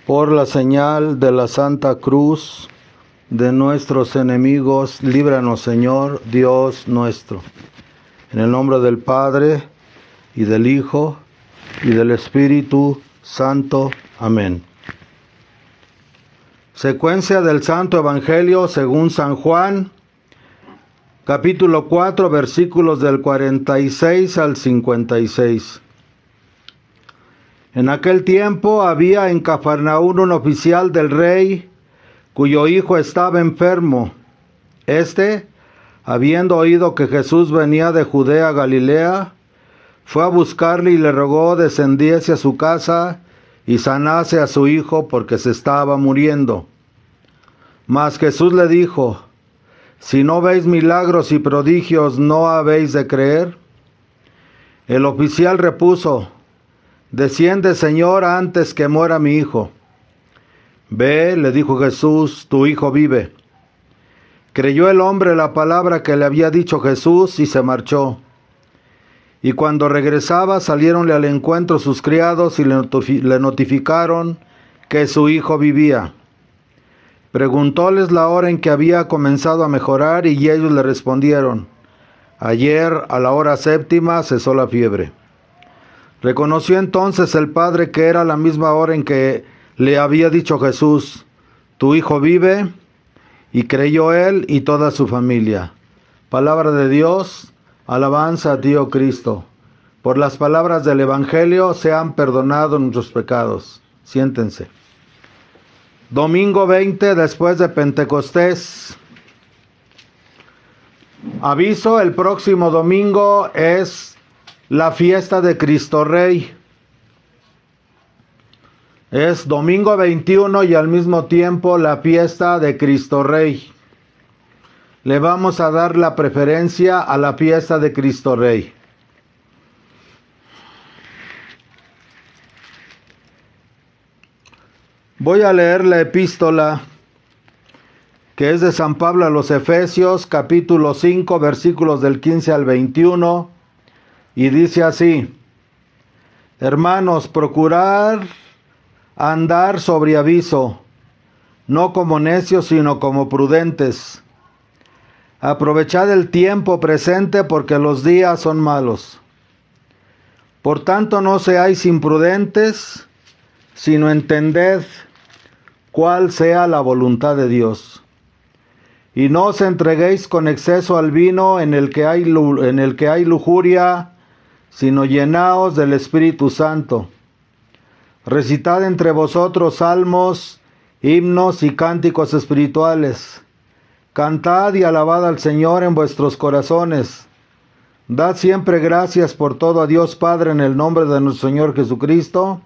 Por la señal de la Santa Cruz de nuestros enemigos, líbranos, Señor, Dios nuestro. En el nombre del Padre, y del Hijo, y del Espíritu Santo. Amén. Secuencia del Santo Evangelio según San Juan, capítulo 4, versículos del 46 al 56. En aquel tiempo había en Cafarnaúm un oficial del rey, cuyo hijo estaba enfermo. Habiendo oído que Jesús venía de Judea a Galilea, fue a buscarle y le rogó descendiese a su casa y sanase a su hijo, porque se estaba muriendo. Mas Jesús le dijo: si no veis milagros y prodigios, ¿no habéis de creer? El oficial repuso: desciende, Señor, antes que muera mi hijo. Ve, le dijo Jesús, tu hijo vive. Creyó el hombre la palabra que le había dicho Jesús y se marchó. Y cuando regresaba, saliéronle al encuentro sus criados y le notificaron que su hijo vivía. Preguntóles la hora en que había comenzado a mejorar, y ellos le respondieron: ayer a la hora 7 cesó la fiebre. Reconoció entonces el padre que era la misma hora en que le había dicho Jesús: tu hijo vive, y creyó él y toda su familia. Palabra de Dios. Alabanza a ti, oh Cristo. Por las palabras del Evangelio sean perdonados nuestros pecados. Siéntense. Domingo 20 después de Pentecostés. Aviso: el próximo domingo es la fiesta de Cristo Rey. Es domingo 21 y al mismo tiempo la fiesta de Cristo Rey. Le vamos a dar la preferencia a la fiesta de Cristo Rey. Voy a leer la epístola que es de San Pablo a los Efesios, capítulo 5, versículos del 15 al 21, y dice así: hermanos, procurad andar sobre aviso, no como necios, sino como prudentes. Aprovechad el tiempo presente, porque los días son malos. Por tanto, no seáis imprudentes, sino entended cuál sea la voluntad de Dios. Y no os entreguéis con exceso al vino, en el que hay lujuria, sino llenaos del Espíritu Santo. Recitad entre vosotros salmos, himnos y cánticos espirituales. Cantad y alabad al Señor en vuestros corazones. Dad siempre gracias por todo a Dios Padre en el nombre de nuestro Señor Jesucristo,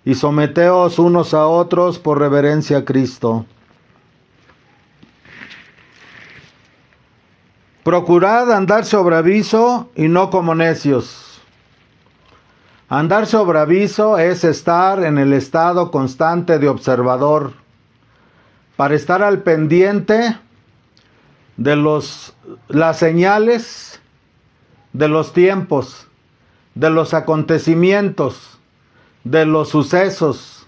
y someteos unos a otros por reverencia a Cristo. Procurad andar sobre aviso y no como necios. Andar sobre aviso es estar en el estado constante de observador, para estar al pendiente de las señales, de los tiempos, de los acontecimientos, de los sucesos,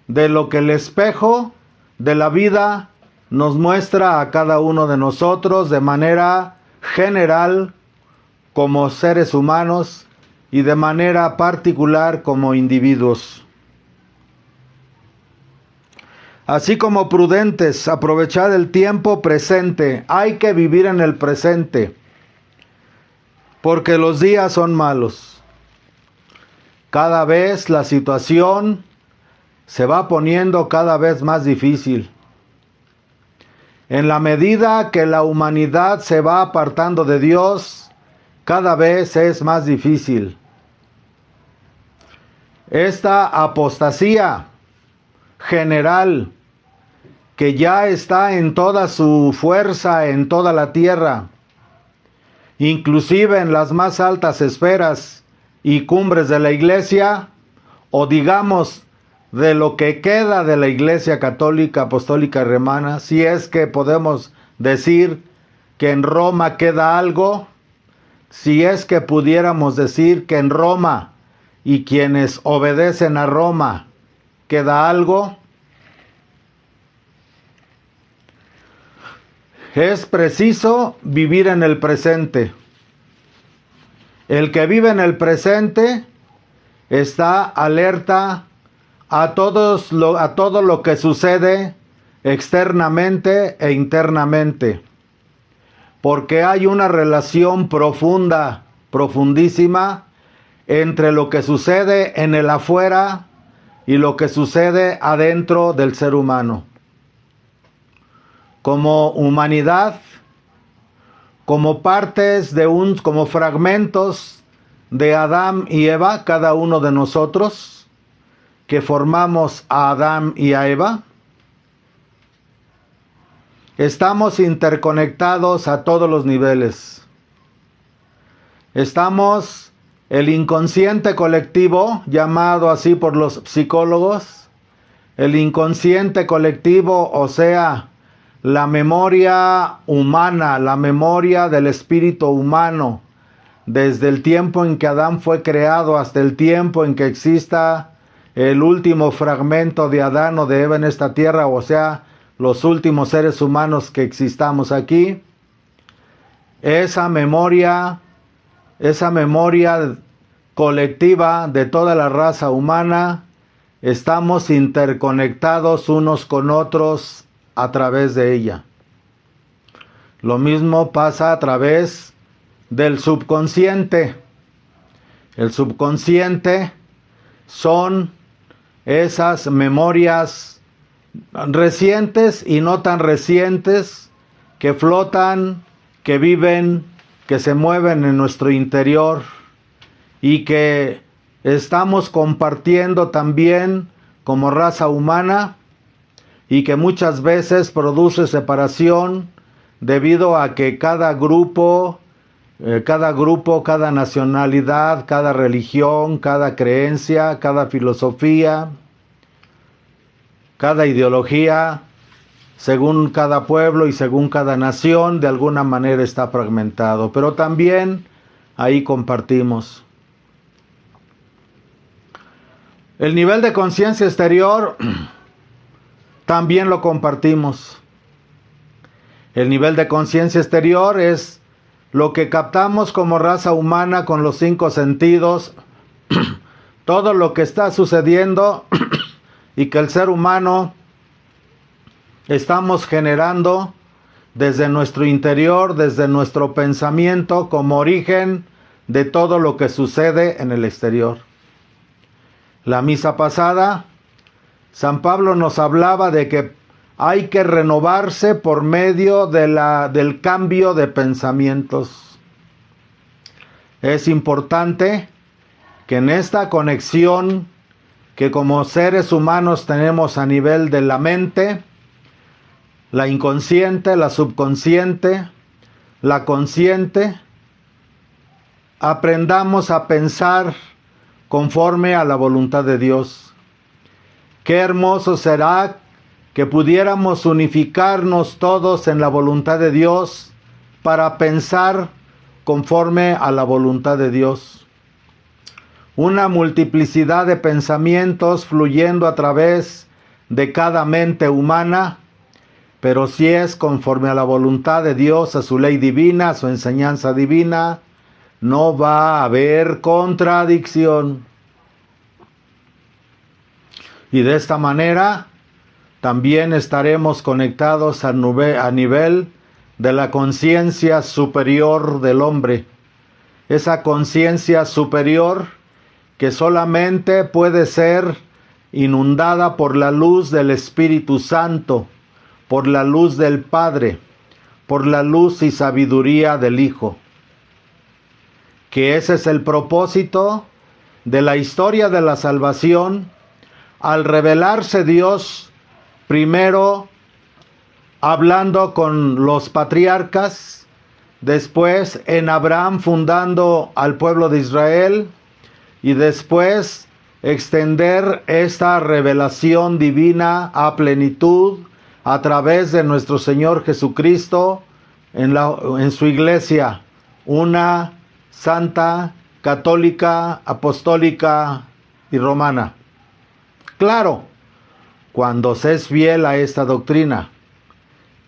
de lo que el espejo de la vida nos muestra a cada uno de nosotros de manera general como seres humanos y de manera particular como individuos. Así como prudentes, aprovechad el tiempo presente. Hay que vivir en el presente, porque los días son malos. Cada vez la situación se va poniendo cada vez más difícil. En la medida que la humanidad se va apartando de Dios, cada vez es más difícil. Esta apostasía general, que ya está en toda su fuerza en toda la tierra, inclusive en las más altas esferas y cumbres de la Iglesia, o digamos de lo que queda de la Iglesia Católica Apostólica Romana, si es que podemos decir que en Roma queda algo, si es que pudiéramos decir que en Roma y quienes obedecen a Roma queda algo. Es preciso vivir en el presente. El que vive en el presente está alerta a todo lo que sucede externamente e internamente, porque hay una relación profunda, profundísima, entre lo que sucede en el afuera y lo que sucede adentro del ser humano. Como humanidad, como partes como fragmentos de Adán y Eva, cada uno de nosotros, que formamos a Adán y a Eva, estamos interconectados a todos los niveles. Estamos, el inconsciente colectivo, llamado así por los psicólogos, el inconsciente colectivo, o sea, la memoria humana, la memoria del espíritu humano, desde el tiempo en que Adán fue creado hasta el tiempo en que exista el último fragmento de Adán o de Eva en esta tierra, o sea, los últimos seres humanos que existamos aquí. Esa memoria colectiva de toda la raza humana, estamos interconectados unos con otros a través de ella. Lo mismo pasa a través del subconsciente. El subconsciente son esas memorias recientes y no tan recientes que flotan, que viven, que se mueven en nuestro interior y que estamos compartiendo también como raza humana, y que muchas veces produce separación debido a que cada grupo, cada nacionalidad, cada religión, cada creencia, cada filosofía, cada ideología, según cada pueblo y según cada nación, de alguna manera está fragmentado. Pero también ahí compartimos. El nivel de conciencia exterior también lo compartimos. El nivel de conciencia exterior es lo que captamos como raza humana con los 5 sentidos, todo lo que está sucediendo y que el ser humano estamos generando desde nuestro interior, desde nuestro pensamiento, como origen de todo lo que sucede en el exterior. La misa pasada, San Pablo nos hablaba de que hay que renovarse por medio del cambio de pensamientos. Es importante que en esta conexión que como seres humanos tenemos a nivel de la mente, la inconsciente, la subconsciente, la consciente, aprendamos a pensar conforme a la voluntad de Dios. Qué hermoso será que pudiéramos unificarnos todos en la voluntad de Dios para pensar conforme a la voluntad de Dios. Una multiplicidad de pensamientos fluyendo a través de cada mente humana, pero si es conforme a la voluntad de Dios, a su ley divina, a su enseñanza divina, no va a haber contradicción. Y de esta manera también estaremos conectados a nivel de la conciencia superior del hombre. Esa conciencia superior que solamente puede ser inundada por la luz del Espíritu Santo, por la luz del Padre, por la luz y sabiduría del Hijo. Que ese es el propósito de la historia de la salvación, al revelarse Dios, primero hablando con los patriarcas, después en Abraham fundando al pueblo de Israel, y después extender esta revelación divina a plenitud a través de nuestro Señor Jesucristo en su iglesia, una santa, católica, apostólica y romana. Claro, cuando se es fiel a esta doctrina,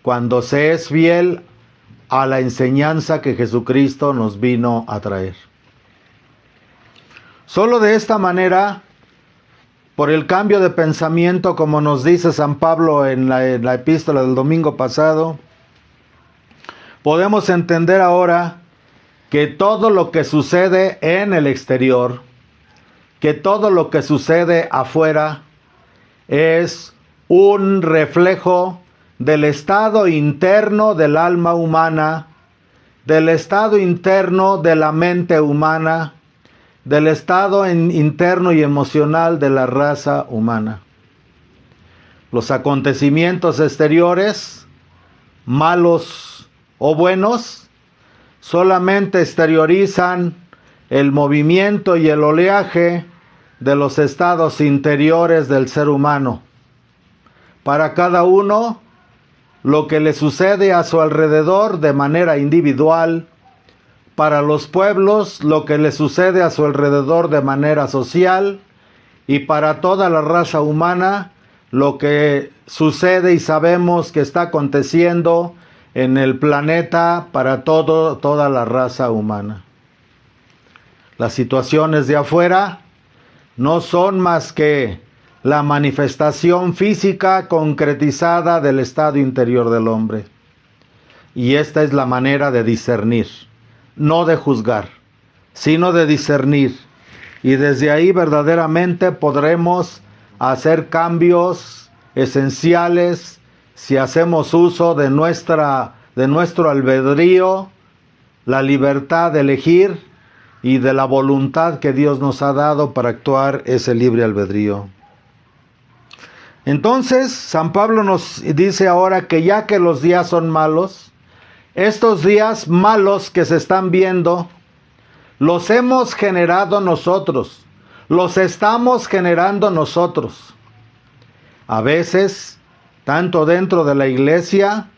cuando se es fiel a la enseñanza que Jesucristo nos vino a traer. Solo de esta manera, por el cambio de pensamiento, como nos dice San Pablo en la epístola del domingo pasado, podemos entender ahora que todo lo que sucede en el exterior, que todo lo que sucede afuera, es un reflejo del estado interno del alma humana, del estado interno de la mente humana, del estado interno y emocional de la raza humana. Los acontecimientos exteriores, malos o buenos, solamente exteriorizan el movimiento y el oleaje de los estados interiores del ser humano. Para cada uno, lo que le sucede a su alrededor de manera individual, para los pueblos, lo que le sucede a su alrededor de manera social, y para toda la raza humana, lo que sucede y sabemos que está aconteciendo en el planeta para toda la raza humana. Las situaciones de afuera no son más que la manifestación física concretizada del estado interior del hombre. Y esta es la manera de discernir, no de juzgar, sino de discernir. Y desde ahí verdaderamente podremos hacer cambios esenciales si hacemos uso de nuestro albedrío, la libertad de elegir y de la voluntad que Dios nos ha dado para actuar ese libre albedrío. Entonces, San Pablo nos dice ahora que ya que los días son malos, estos días malos que se están viendo, los hemos generado nosotros, los estamos generando nosotros. A veces, tanto dentro de la iglesia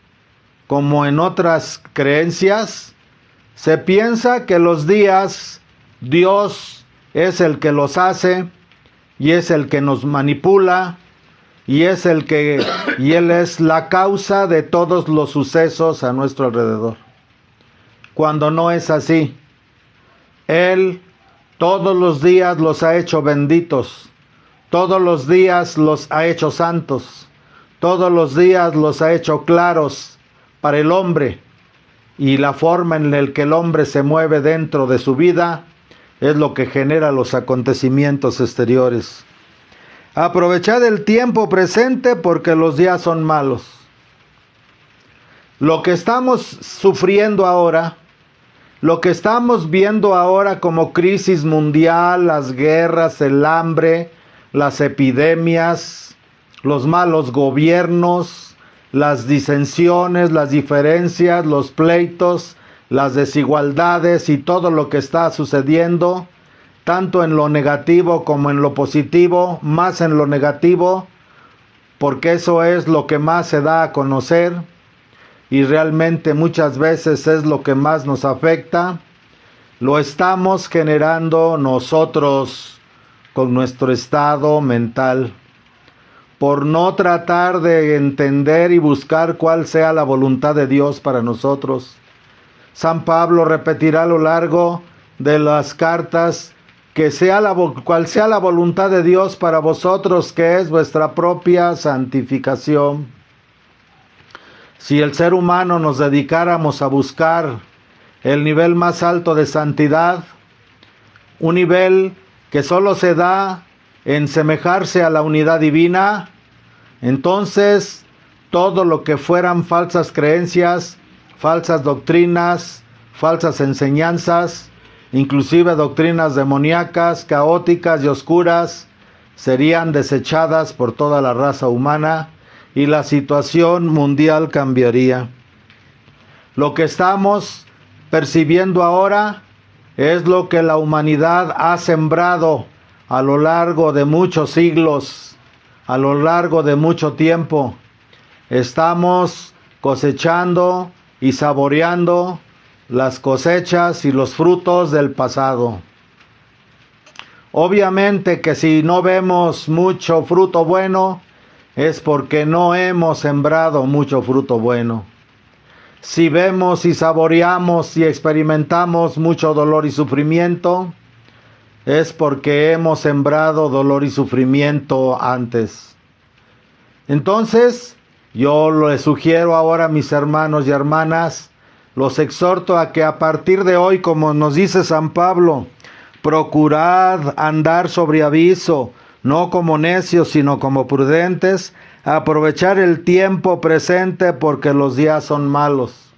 como en otras creencias, se piensa que los días Dios es el que los hace y es el que nos manipula y Él es la causa de todos los sucesos a nuestro alrededor. Cuando no es así, Él todos los días los ha hecho benditos, todos los días los ha hecho santos, todos los días los ha hecho claros para el hombre, y la forma en la que el hombre se mueve dentro de su vida es lo que genera los acontecimientos exteriores. Aprovechad el tiempo presente porque los días son malos. Lo que estamos sufriendo ahora, lo que estamos viendo ahora como crisis mundial, las guerras, el hambre, las epidemias, los malos gobiernos, las disensiones, las diferencias, los pleitos, las desigualdades y todo lo que está sucediendo, tanto en lo negativo como en lo positivo, más en lo negativo, porque eso es lo que más se da a conocer y realmente muchas veces es lo que más nos afecta. Lo estamos generando nosotros con nuestro estado mental, por no tratar de entender y buscar cuál sea la voluntad de Dios para nosotros. San Pablo repetirá a lo largo de las cartas cuál sea la voluntad de Dios para vosotros, que es vuestra propia santificación. Si el ser humano nos dedicáramos a buscar el nivel más alto de santidad, un nivel que solo se da en semejarse a la unidad divina, entonces todo lo que fueran falsas creencias, falsas doctrinas, falsas enseñanzas, inclusive doctrinas demoníacas, caóticas y oscuras, serían desechadas por toda la raza humana y la situación mundial cambiaría. Lo que estamos percibiendo ahora es lo que la humanidad ha sembrado a lo largo de muchos siglos, a lo largo de mucho tiempo. Estamos cosechando y saboreando las cosechas y los frutos del pasado. Obviamente que si no vemos mucho fruto bueno, es porque no hemos sembrado mucho fruto bueno. Si vemos y saboreamos y experimentamos mucho dolor y sufrimiento, es porque hemos sembrado dolor y sufrimiento antes. Entonces, yo les sugiero ahora a mis hermanos y hermanas, los exhorto a que a partir de hoy, como nos dice San Pablo, procurad andar sobre aviso, no como necios, sino como prudentes, aprovechar el tiempo presente porque los días son malos.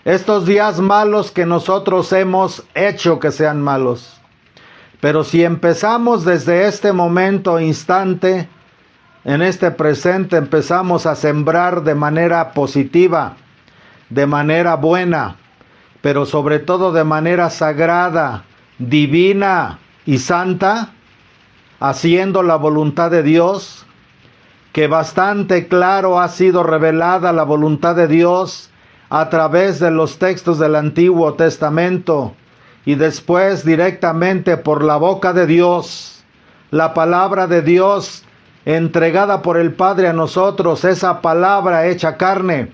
Estos días malos que nosotros hemos hecho que sean malos. Pero si empezamos desde este momento, instante, en este presente, empezamos a sembrar de manera positiva, de manera buena, pero sobre todo de manera sagrada, divina y santa, haciendo la voluntad de Dios, que bastante claro ha sido revelada la voluntad de Dios a través de los textos del Antiguo Testamento y después directamente por la boca de Dios, la palabra de Dios entregada por el Padre a nosotros, esa palabra hecha carne,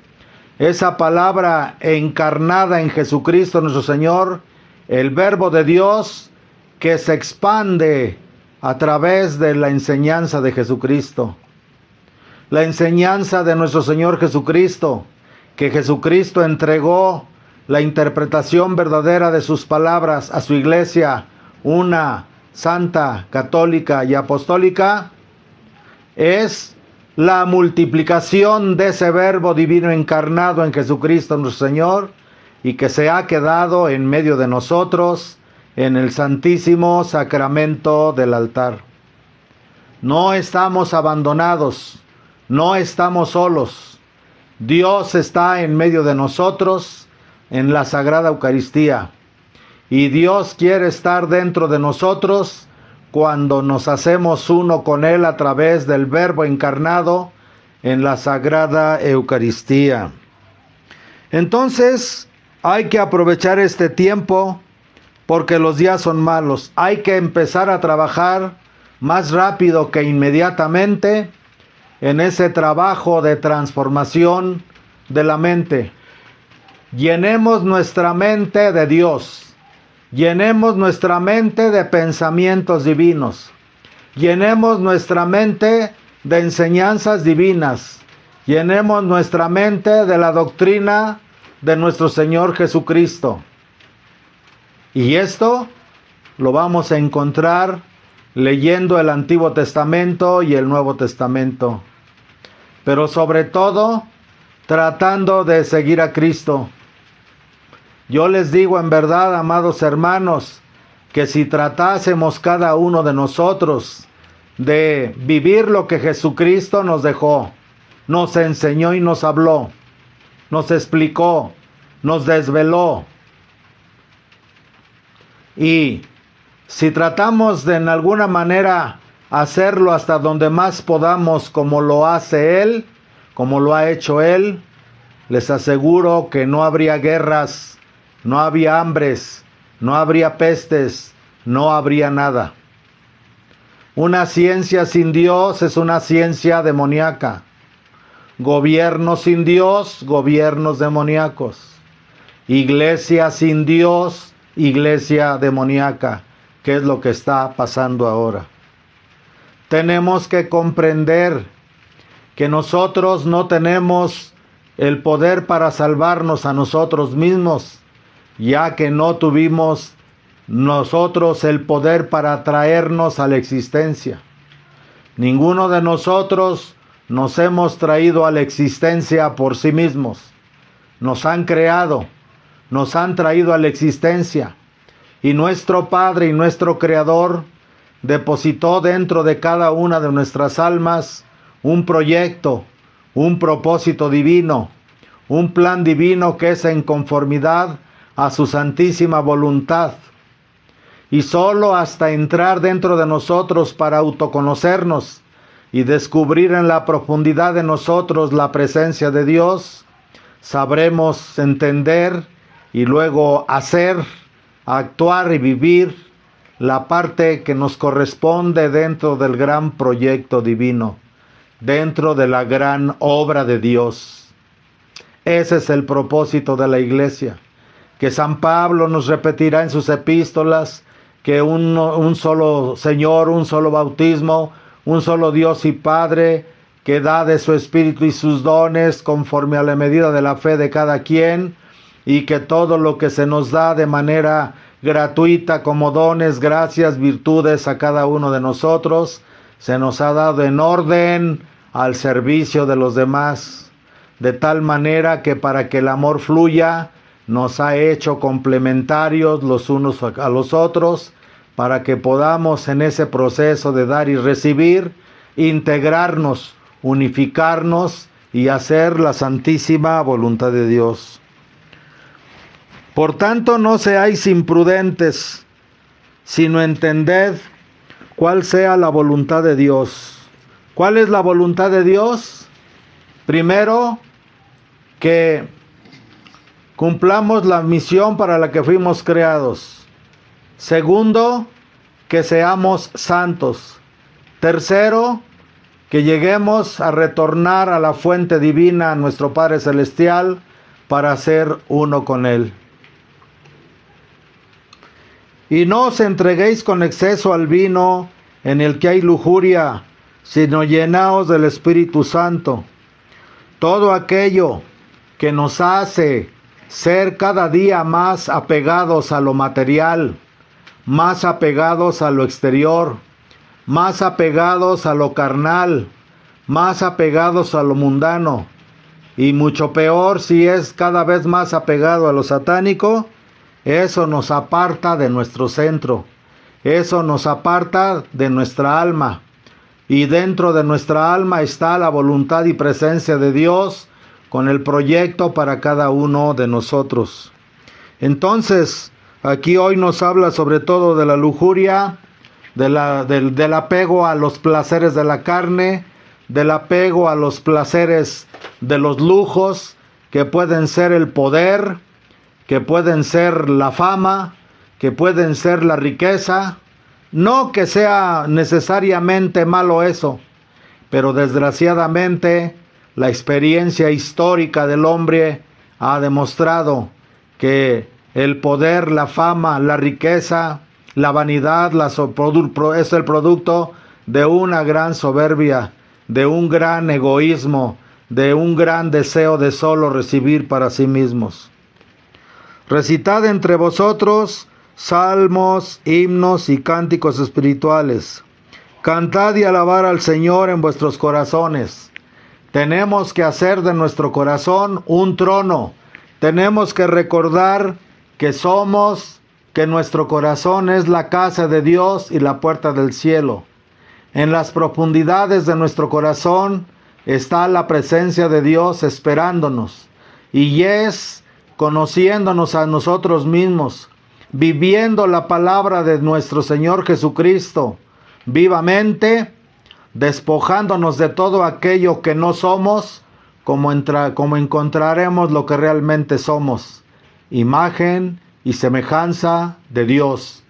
esa palabra encarnada en Jesucristo nuestro Señor, el Verbo de Dios que se expande a través de la enseñanza de Jesucristo. La enseñanza de nuestro Señor Jesucristo, que Jesucristo entregó la interpretación verdadera de sus palabras a su iglesia, una, santa, católica y apostólica, es la multiplicación de ese Verbo divino encarnado en Jesucristo nuestro Señor y que se ha quedado en medio de nosotros en el santísimo sacramento del altar. No estamos abandonados, no estamos solos. Dios está en medio de nosotros en la Sagrada Eucaristía y Dios quiere estar dentro de nosotros cuando nos hacemos uno con Él a través del Verbo encarnado en la Sagrada Eucaristía. Entonces, hay que aprovechar este tiempo porque los días son malos. Hay que empezar a trabajar más rápido que inmediatamente en ese trabajo de transformación de la mente. Llenemos nuestra mente de Dios. Llenemos nuestra mente de pensamientos divinos. Llenemos nuestra mente de enseñanzas divinas. Llenemos nuestra mente de la doctrina de nuestro Señor Jesucristo. Y esto lo vamos a encontrar leyendo el Antiguo Testamento y el Nuevo Testamento. Pero sobre todo, tratando de seguir a Cristo. Yo les digo en verdad, amados hermanos, que si tratásemos cada uno de nosotros de vivir lo que Jesucristo nos dejó, nos enseñó y nos habló, nos explicó, nos desveló, y si tratamos de en alguna manera hacerlo hasta donde más podamos como lo hace Él, como lo ha hecho Él, les aseguro que no habría guerras, no habría hambres, no habría pestes, no habría nada. Una ciencia sin Dios es una ciencia demoníaca. Gobierno sin Dios, gobiernos demoníacos. Iglesia sin Dios, iglesia demoníaca, que es lo que está pasando ahora. Tenemos que comprender que nosotros no tenemos el poder para salvarnos a nosotros mismos, ya que no tuvimos nosotros el poder para traernos a la existencia. Ninguno de nosotros nos hemos traído a la existencia por sí mismos. Nos han creado, nos han traído a la existencia. Y nuestro Padre y nuestro Creador depositó dentro de cada una de nuestras almas un proyecto, un propósito divino, un plan divino que es en conformidad a su santísima voluntad. Y solo hasta entrar dentro de nosotros para autoconocernos y descubrir en la profundidad de nosotros la presencia de Dios, sabremos entender y luego hacer, actuar y vivir la parte que nos corresponde dentro del gran proyecto divino. dentro de la gran obra de Dios. Ese es el propósito de la iglesia, que San Pablo nos repetirá en sus epístolas, que un solo Señor, un solo bautismo, un solo Dios y Padre, que da de su Espíritu y sus dones conforme a la medida de la fe de cada quien, y que todo lo que se nos da de manera gratuita como dones, gracias, virtudes a cada uno de nosotros, se nos ha dado en orden al servicio de los demás, de tal manera que para que el amor fluya, nos ha hecho complementarios los unos a los otros, para que podamos en ese proceso de dar y recibir, integrarnos, unificarnos y hacer la santísima voluntad de Dios. Por tanto, no seáis imprudentes, sino entended cuál sea la voluntad de Dios. ¿Cuál es la voluntad de Dios? Primero, que cumplamos la misión para la que fuimos creados. Segundo, que seamos santos. Tercero, que lleguemos a retornar a la fuente divina, a nuestro Padre Celestial, para ser uno con Él. Y no os entreguéis con exceso al vino, en el que hay lujuria, sino llenaos del Espíritu Santo. Todo aquello que nos hace ser cada día más apegados a lo material, más apegados a lo exterior, más apegados a lo carnal, más apegados a lo mundano, y mucho peor si es cada vez más apegado a lo satánico, eso nos aparta de nuestro centro, eso nos aparta de nuestra alma, y dentro de nuestra alma está la voluntad y presencia de Dios con el proyecto para cada uno de nosotros. Entonces, aquí hoy nos habla sobre todo de la lujuria, del apego a los placeres de la carne, del apego a los placeres de los lujos, que pueden ser el poder, que pueden ser la fama, que pueden ser la riqueza. No que sea necesariamente malo eso, pero desgraciadamente la experiencia histórica del hombre ha demostrado que el poder, la fama, la riqueza, la vanidad es el producto de una gran soberbia, de un gran egoísmo, de un gran deseo de solo recibir para sí mismos. Recitad entre vosotros salmos, himnos y cánticos espirituales. Cantad y alabar al Señor en vuestros corazones. Tenemos que hacer de nuestro corazón un trono. Tenemos que recordar que nuestro corazón es la casa de Dios y la puerta del cielo. En las profundidades de nuestro corazón está la presencia de Dios esperándonos. Y es conociéndonos a nosotros mismos, viviendo la palabra de nuestro Señor Jesucristo vivamente, despojándonos de todo aquello que no somos, como encontraremos lo que realmente somos, imagen y semejanza de Dios,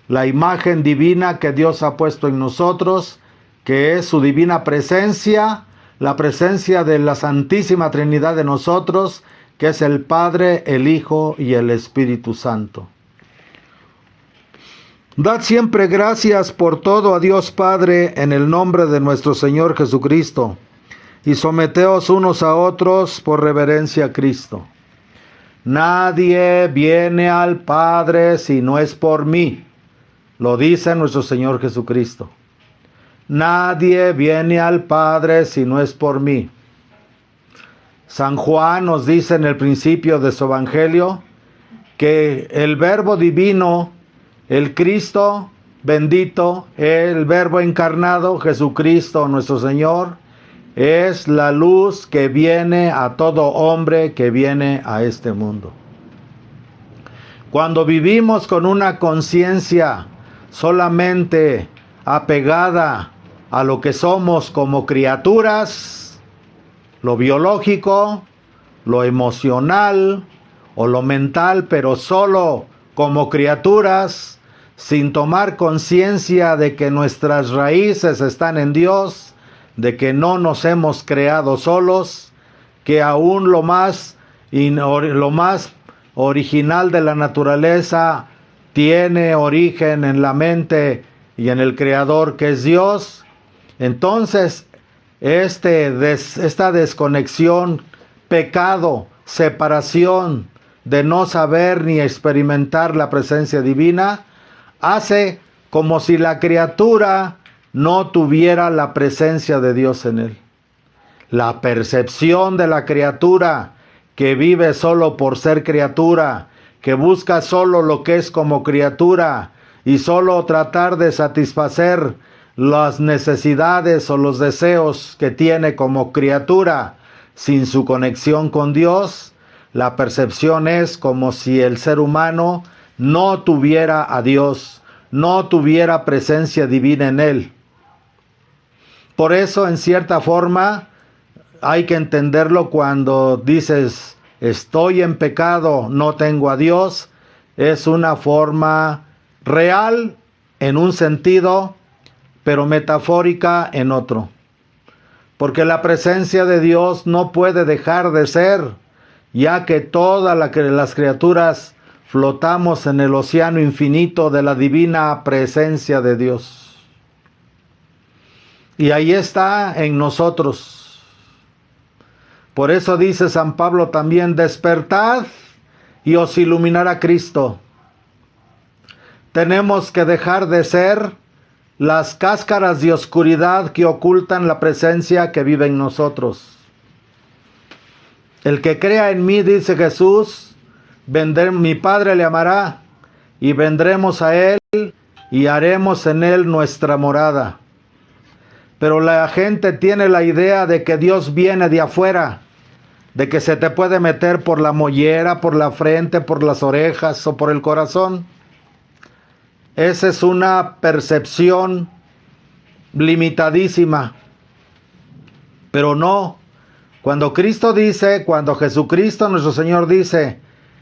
la imagen divina que Dios ha puesto en nosotros, que es su divina presencia, la presencia de la Santísima Trinidad en nosotros, que es el Padre, el Hijo y el Espíritu Santo. Dad siempre gracias por todo a Dios Padre en el nombre de nuestro Señor Jesucristo, y someteos unos a otros por reverencia a Cristo. Nadie viene al Padre si no es por mí, lo dice nuestro Señor Jesucristo. Nadie viene al Padre si no es por mí. San Juan nos dice en el principio de su Evangelio que el Verbo divino, el Cristo bendito, el Verbo encarnado, Jesucristo nuestro Señor, es la luz que viene a todo hombre que viene a este mundo. Cuando vivimos con una conciencia solamente apegada a lo que somos como criaturas, lo biológico, lo emocional o lo mental, pero solo como criaturas, sin tomar conciencia de que nuestras raíces están en Dios, de que no nos hemos creado solos, que aún lo más original de la naturaleza tiene origen en la mente y en el Creador, que es Dios. Entonces, esta desconexión, pecado, separación, de no saber ni experimentar la presencia divina, hace como si la criatura no tuviera la presencia de Dios en él. La percepción de la criatura que vive solo por ser criatura, que busca solo lo que es como criatura y solo tratar de satisfacer las necesidades o los deseos que tiene como criatura sin su conexión con Dios. La percepción es como si el ser humano no tuviera a Dios, no tuviera presencia divina en él. Por eso, en cierta forma, hay que entenderlo cuando dices, estoy en pecado, no tengo a Dios. Es una forma real en un sentido, pero metafórica en otro. Porque la presencia de Dios no puede dejar de ser, ya que todas las criaturas flotamos en el océano infinito de la divina presencia de Dios. Y ahí está en nosotros. Por eso dice San Pablo también, despertad y os iluminará Cristo. Tenemos que dejar de ser las cáscaras de oscuridad que ocultan la presencia que vive en nosotros. El que crea en mí, dice Jesús, mi Padre le amará, y vendremos a él y haremos en él nuestra morada. Pero la gente tiene la idea de que Dios viene de afuera, de que se te puede meter por la mollera, por la frente, por las orejas o por el corazón. Esa es una percepción limitadísima. Pero no. Cuando Jesucristo nuestro Señor dice,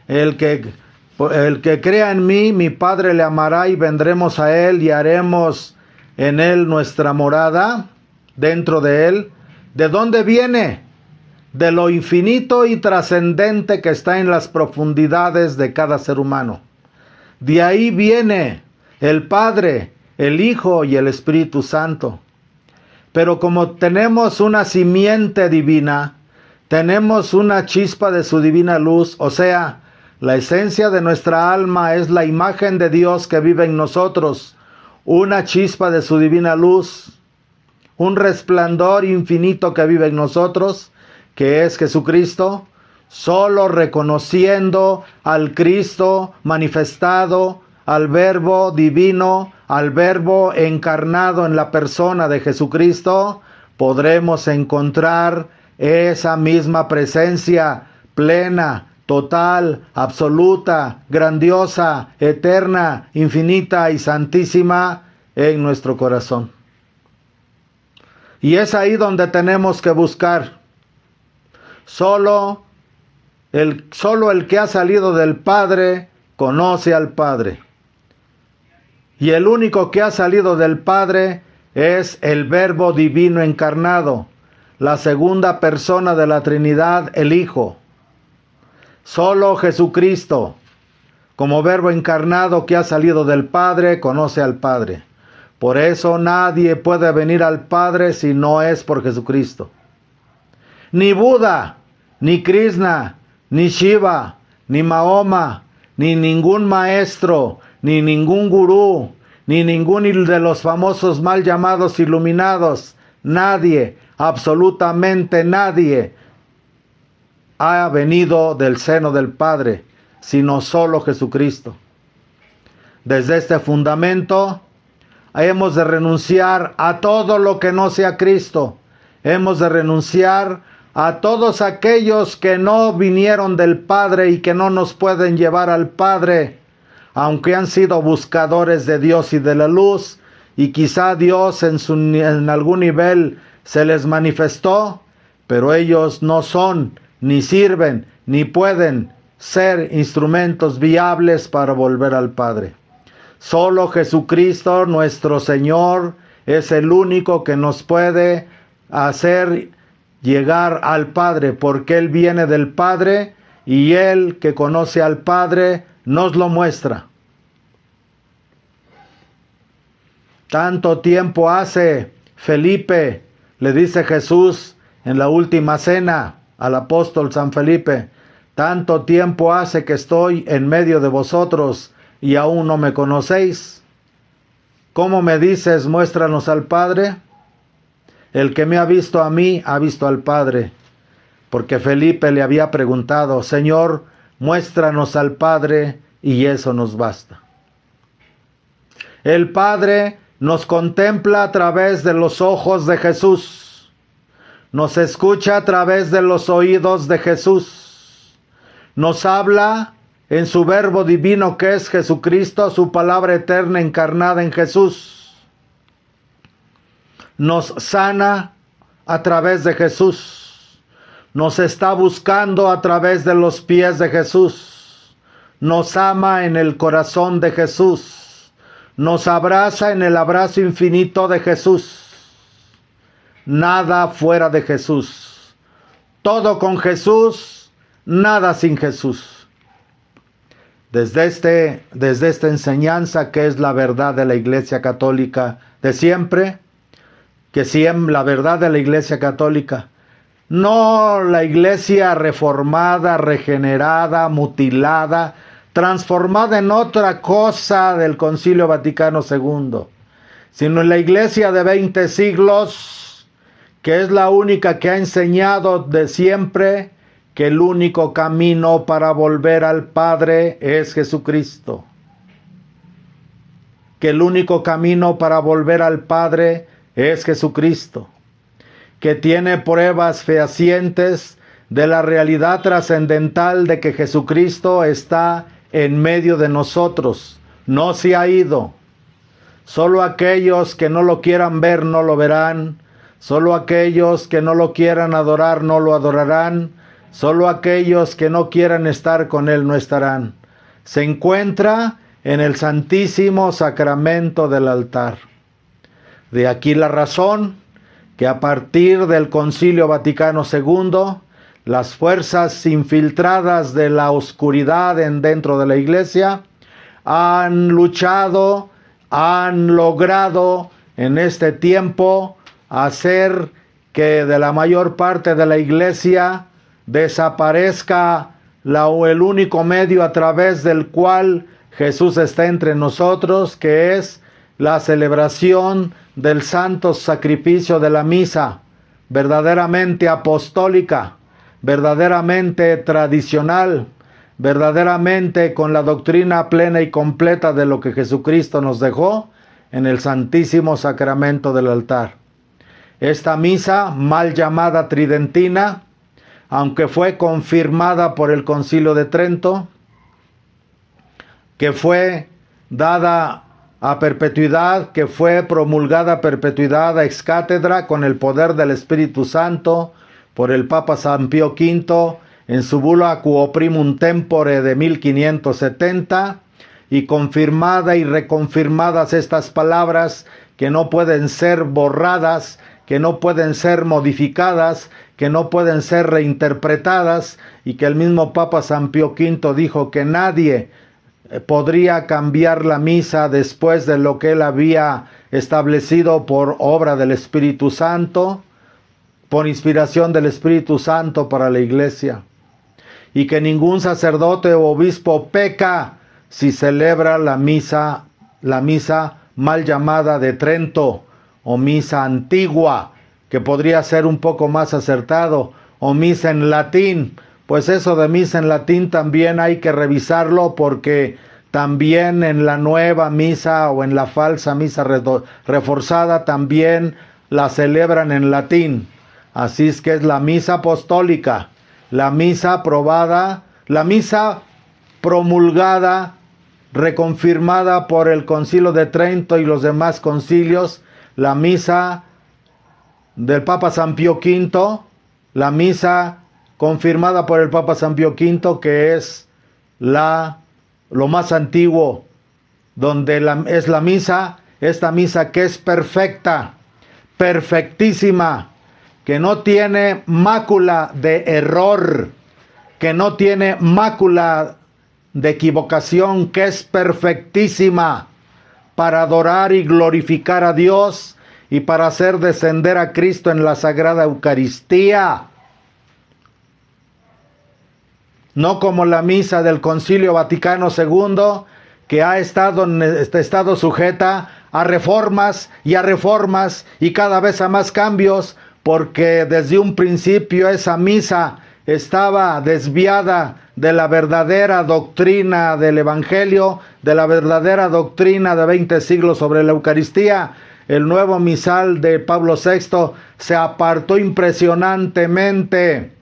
el que crea en mí, mi Padre le amará y vendremos a él y haremos en él nuestra morada, dentro de él. ¿De dónde viene? De lo infinito y trascendente que está en las profundidades de cada ser humano. De ahí viene el Padre, el Hijo y el Espíritu Santo. Pero como tenemos una simiente divina, tenemos una chispa de su divina luz, o sea, la esencia de nuestra alma es la imagen de Dios que vive en nosotros, una chispa de su divina luz, un resplandor infinito que vive en nosotros, que es Jesucristo. Solo reconociendo al Cristo manifestado, al Verbo divino, al Verbo encarnado en la persona de Jesucristo, podremos encontrar esa misma presencia plena, total, absoluta, grandiosa, eterna, infinita y santísima en nuestro corazón. Y es ahí donde tenemos que buscar. Solo el que ha salido del Padre conoce al Padre. Y el único que ha salido del Padre es el Verbo divino encarnado, la segunda persona de la Trinidad, el Hijo. Solo Jesucristo, como Verbo encarnado que ha salido del Padre, conoce al Padre. Por eso nadie puede venir al Padre si no es por Jesucristo. Ni Buda, ni Krishna, ni Shiva, ni Mahoma, ni ningún maestro, ni ningún gurú, ni ningún de los famosos mal llamados iluminados, nadie, absolutamente nadie, ha venido del seno del Padre, sino solo Jesucristo. Desde este fundamento, hemos de renunciar a todo lo que no sea Cristo. Hemos de renunciar a todos aquellos que no vinieron del Padre y que no nos pueden llevar al Padre, aunque han sido buscadores de Dios y de la luz, y quizá Dios en algún nivel se les manifestó, pero ellos no son, ni sirven, ni pueden ser instrumentos viables para volver al Padre. Solo Jesucristo, nuestro Señor, es el único que nos puede hacer llegar al Padre, porque Él viene del Padre y Él que conoce al Padre nos lo muestra. Tanto tiempo hace, Felipe, le dice Jesús en la última cena al apóstol San Felipe, tanto tiempo hace que estoy en medio de vosotros y aún no me conocéis. ¿Cómo me dices, muéstranos al Padre? El que me ha visto a mí, ha visto al Padre. Porque Felipe le había preguntado, Señor, muéstranos al Padre y eso nos basta. El Padre nos contempla a través de los ojos de Jesús. Nos escucha a través de los oídos de Jesús. Nos habla en su verbo divino que es Jesucristo, su palabra eterna encarnada en Jesús. Nos sana a través de Jesús. Nos está buscando a través de los pies de Jesús. Nos ama en el corazón de Jesús. Nos abraza en el abrazo infinito de Jesús. Nada fuera de Jesús. Todo con Jesús, nada sin Jesús. Desde esta enseñanza que es la verdad de la Iglesia Católica de siempre, la verdad de la Iglesia Católica, no la Iglesia reformada, regenerada, mutilada, transformada en otra cosa del Concilio Vaticano II, sino en la Iglesia de 20 siglos, que es la única que ha enseñado de siempre que el único camino para volver al Padre es Jesucristo. Que el único camino para volver al Padre es Jesucristo. Que tiene pruebas fehacientes de la realidad trascendental de que Jesucristo está en medio de nosotros. No se ha ido. Solo aquellos que no lo quieran ver no lo verán. Solo aquellos que no lo quieran adorar no lo adorarán. Solo aquellos que no quieran estar con Él no estarán. Se encuentra en el Santísimo Sacramento del altar. De aquí la razón que a partir del Concilio Vaticano II, las fuerzas infiltradas de la oscuridad dentro de la Iglesia han luchado, han logrado en este tiempo hacer que de la mayor parte de la Iglesia desaparezca el único medio a través del cual Jesús está entre nosotros, que es la celebración del santo sacrificio de la misa, verdaderamente apostólica, verdaderamente tradicional, verdaderamente con la doctrina plena y completa de lo que Jesucristo nos dejó en el Santísimo Sacramento del altar. Esta misa, mal llamada tridentina, aunque fue confirmada por el Concilio de Trento, que fue dada a perpetuidad, que fue promulgada a perpetuidad ex cátedra con el poder del Espíritu Santo por el Papa San Pío V en su bula Quo Primum Tempore de 1570, y confirmada y reconfirmadas estas palabras que no pueden ser borradas, que no pueden ser modificadas, que no pueden ser reinterpretadas, y que el mismo Papa San Pío V dijo que nadie podría cambiar la misa después de lo que él había establecido por obra del Espíritu Santo, por inspiración del Espíritu Santo para la Iglesia, y que ningún sacerdote o obispo peca si celebra la misa mal llamada de Trento, o misa antigua, que podría ser un poco más acertado, o misa en latín. Pues eso de misa en latín también hay que revisarlo, porque también en la nueva misa o en la falsa misa reforzada también la celebran en latín. Así es que es la misa apostólica, la misa aprobada, la misa promulgada, reconfirmada por el Concilio de Trento y los demás concilios, la misa del Papa San Pío V, la misa confirmada por el Papa San Pío V, que es lo más antiguo, donde esta misa que es perfecta, perfectísima, que no tiene mácula de error, que no tiene mácula de equivocación, que es perfectísima para adorar y glorificar a Dios y para hacer descender a Cristo en la Sagrada Eucaristía. No como la misa del Concilio Vaticano II, que ha estado sujeta a reformas y cada vez a más cambios, porque desde un principio esa misa estaba desviada de la verdadera doctrina del Evangelio, de la verdadera doctrina de 20 siglos sobre la Eucaristía. El nuevo misal de Pablo VI se apartó impresionantemente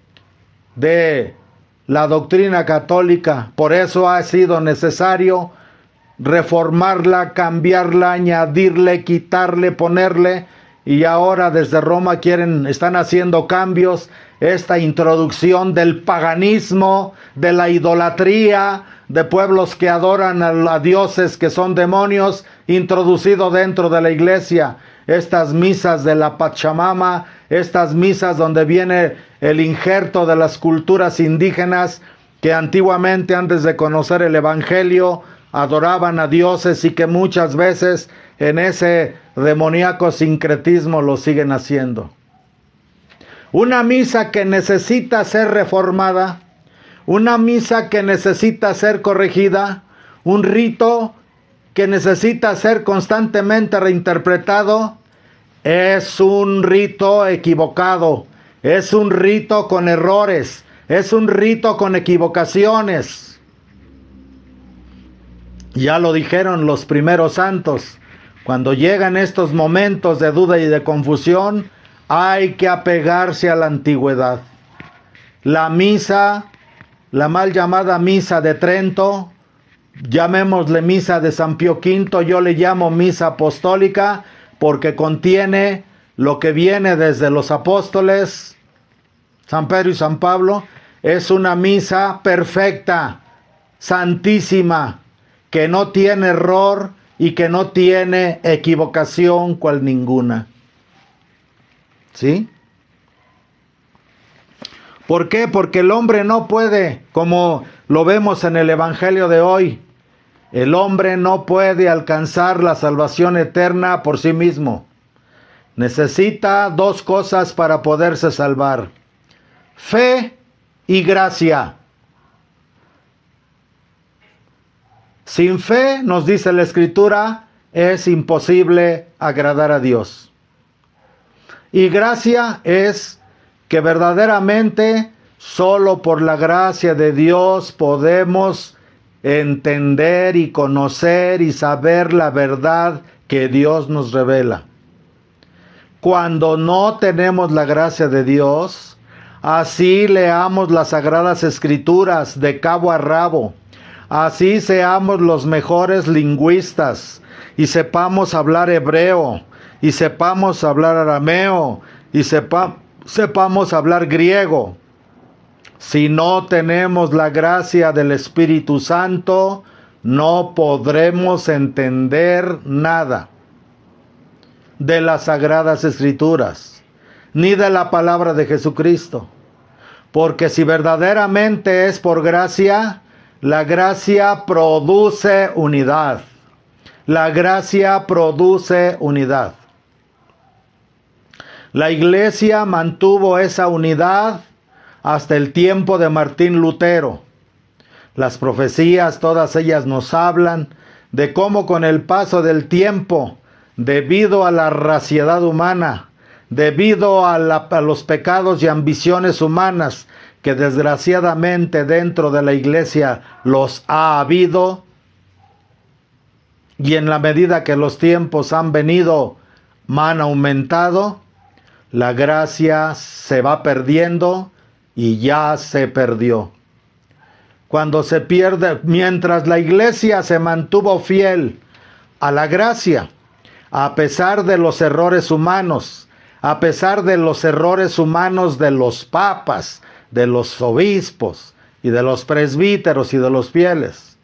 de la doctrina católica. Por eso ha sido necesario reformarla, cambiarla, añadirle, quitarle, ponerle, y ahora desde Roma están haciendo cambios. Esta introducción del paganismo, de la idolatría, de pueblos que adoran a dioses que son demonios, introducido dentro de la iglesia. Estas misas de la Pachamama, estas misas donde viene el injerto de las culturas indígenas que antiguamente, antes de conocer el Evangelio, adoraban a dioses y que muchas veces en ese demoníaco sincretismo lo siguen haciendo. Una misa que necesita ser reformada, una misa que necesita ser corregida, un rito que necesita ser constantemente reinterpretado, es un rito equivocado, es un rito con errores, es un rito con equivocaciones. Ya lo dijeron los primeros santos, cuando llegan estos momentos de duda y de confusión, hay que apegarse a la antigüedad. La misa, la mal llamada misa de Trento, llamémosle misa de San Pío V, yo le llamo misa apostólica, porque contiene lo que viene desde los apóstoles, San Pedro y San Pablo. Es una misa perfecta, santísima, que no tiene error y que no tiene equivocación cual ninguna. ¿Sí? ¿Por qué? Porque el hombre no puede, como lo vemos en el Evangelio de hoy, el hombre no puede alcanzar la salvación eterna por sí mismo. Necesita dos cosas para poderse salvar: fe y gracia. Sin fe, nos dice la Escritura, es imposible agradar a Dios. Y gracia es que verdaderamente solo por la gracia de Dios podemos entender y conocer y saber la verdad que Dios nos revela. Cuando no tenemos la gracia de Dios, así leamos las Sagradas Escrituras de cabo a rabo, así seamos los mejores lingüistas y sepamos hablar hebreo, y sepamos hablar arameo, y sepamos hablar griego. Si no tenemos la gracia del Espíritu Santo, no podremos entender nada de las Sagradas Escrituras, ni de la palabra de Jesucristo. Porque si verdaderamente es por gracia, la gracia produce unidad. La gracia produce unidad. La Iglesia mantuvo esa unidad hasta el tiempo de Martín Lutero. Las profecías, todas ellas nos hablan de cómo con el paso del tiempo, debido a la raciedad humana, debido a los pecados y ambiciones humanas, que desgraciadamente dentro de la Iglesia los ha habido, y en la medida que los tiempos han aumentado, la gracia se va perdiendo y ya se perdió. Cuando se pierde, mientras la Iglesia se mantuvo fiel a la gracia, a pesar de los errores humanos, a pesar de los errores humanos de los papas, de los obispos y de los presbíteros y de los fieles,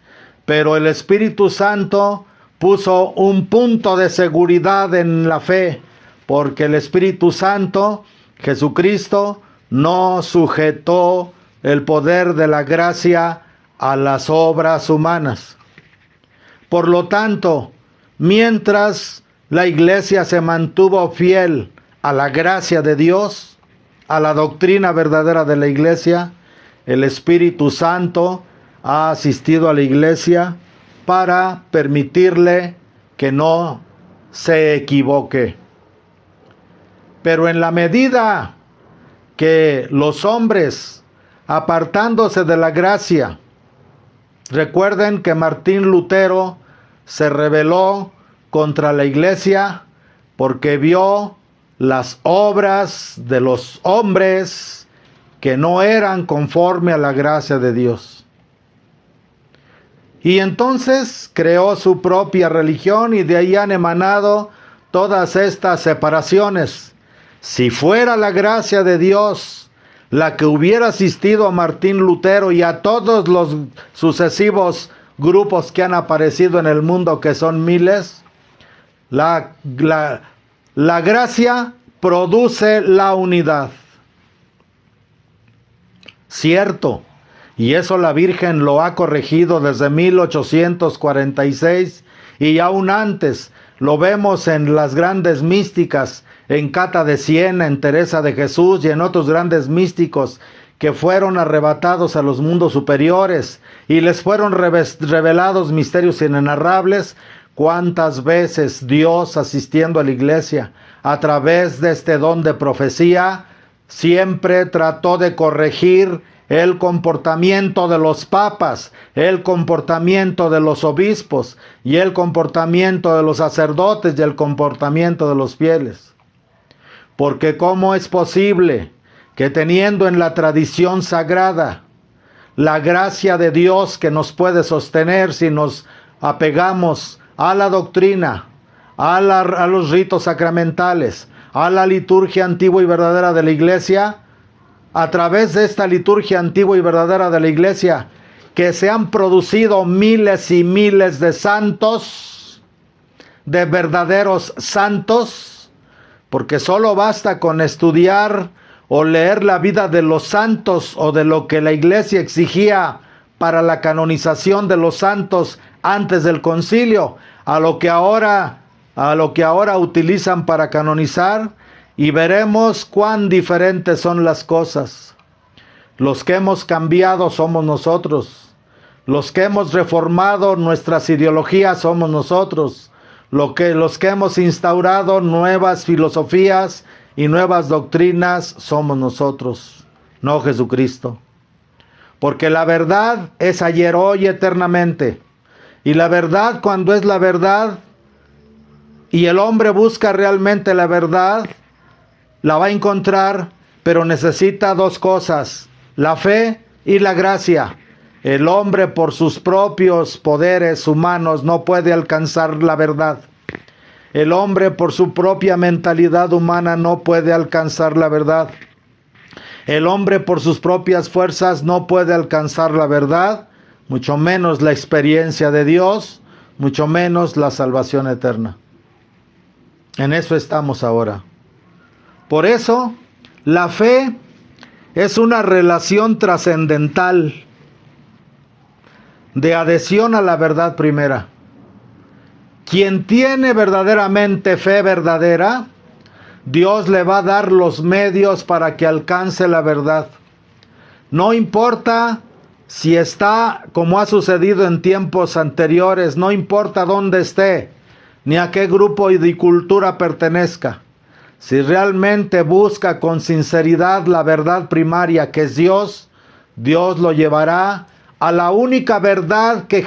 pero el Espíritu Santo puso un punto de seguridad en la fe, porque el Espíritu Santo Jesucristo no sujetó el poder de la gracia a las obras humanas. Por lo tanto, mientras la Iglesia se mantuvo fiel a la gracia de Dios, a la doctrina verdadera de la Iglesia, el Espíritu Santo ha asistido a la Iglesia para permitirle que no se equivoque. Pero en la medida que los hombres, apartándose de la gracia, recuerden que Martín Lutero se rebeló contra la Iglesia porque vio las obras de los hombres que no eran conforme a la gracia de Dios. Y entonces creó su propia religión y de ahí han emanado todas estas separaciones. Si fuera la gracia de Dios la que hubiera asistido a Martín Lutero y a todos los sucesivos grupos que han aparecido en el mundo, que son miles, la gracia produce la unidad. Cierto, y eso la Virgen lo ha corregido desde 1846 y aún antes. Lo vemos en las grandes místicas, en Cata de Siena, en Teresa de Jesús y en otros grandes místicos que fueron arrebatados a los mundos superiores y les fueron revelados misterios inenarrables. ¿Cuántas veces Dios, asistiendo a la Iglesia a través de este don de profecía, siempre trató de corregir el comportamiento de los papas, el comportamiento de los obispos y el comportamiento de los sacerdotes y el comportamiento de los fieles? Porque ¿cómo es posible que teniendo en la tradición sagrada la gracia de Dios que nos puede sostener si nos apegamos a la doctrina, a los ritos sacramentales, a la liturgia antigua y verdadera de la Iglesia, a través de esta liturgia antigua y verdadera de la Iglesia, que se han producido miles y miles de santos, de verdaderos santos, porque solo basta con estudiar o leer la vida de los santos o de lo que la Iglesia exigía para la canonización de los santos antes del concilio, a lo que ahora utilizan para canonizar, y veremos cuán diferentes son las cosas. Los que hemos cambiado somos nosotros. Los que hemos reformado nuestras ideologías somos nosotros. Los que hemos instaurado nuevas filosofías y nuevas doctrinas somos nosotros, no Jesucristo. Porque la verdad es ayer, hoy, eternamente. Y la verdad, cuando es la verdad, y el hombre busca realmente la verdad, la va a encontrar, pero necesita dos cosas: la fe y la gracia. El hombre por sus propios poderes humanos no puede alcanzar la verdad. El hombre por su propia mentalidad humana no puede alcanzar la verdad. El hombre por sus propias fuerzas no puede alcanzar la verdad, mucho menos la experiencia de Dios, mucho menos la salvación eterna. En eso estamos ahora. Por eso, la fe es una relación trascendental de adhesión a la verdad primera. Quien tiene verdaderamente fe verdadera, Dios le va a dar los medios para que alcance la verdad. No importa si está, como ha sucedido en tiempos anteriores, no importa dónde esté, ni a qué grupo y de cultura pertenezca. Si realmente busca con sinceridad la verdad primaria, que es Dios, Dios lo llevará a la única verdad que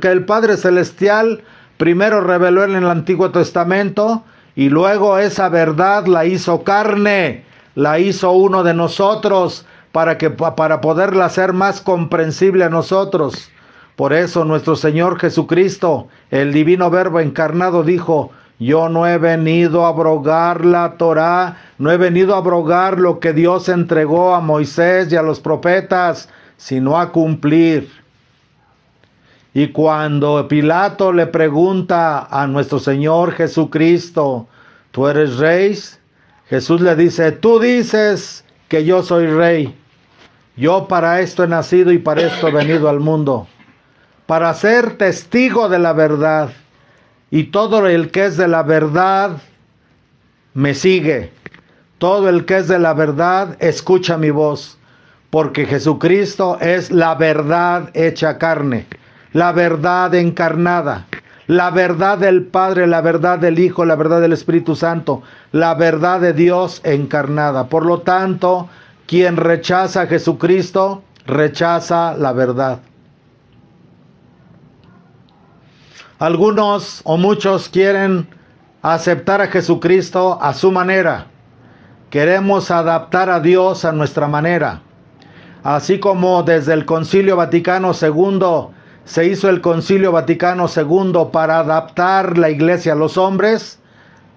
el Padre Celestial primero reveló en el Antiguo Testamento, y luego esa verdad la hizo carne, la hizo uno de nosotros, para poderla hacer más comprensible a nosotros. Por eso nuestro Señor Jesucristo, el divino Verbo encarnado, dijo: yo no he venido a abrogar la Torá, no he venido a abrogar lo que Dios entregó a Moisés y a los profetas, sino a cumplir. Y cuando Pilato le pregunta a nuestro Señor Jesucristo: ¿tú eres rey? Jesús le dice, tú dices que yo soy rey. Yo para esto he nacido y para esto he venido al mundo, para ser testigo de la verdad. Y todo el que es de la verdad me sigue. Todo el que es de la verdad escucha mi voz. Porque Jesucristo es la verdad hecha carne, la verdad encarnada, la verdad del Padre, la verdad del Hijo, la verdad del Espíritu Santo, la verdad de Dios encarnada. Por lo tanto, quien rechaza a Jesucristo, rechaza la verdad. Algunos o muchos quieren aceptar a Jesucristo a su manera. Queremos adaptar a Dios a nuestra manera. Así como desde el Concilio Vaticano II se hizo el Concilio Vaticano II para adaptar la iglesia a los hombres,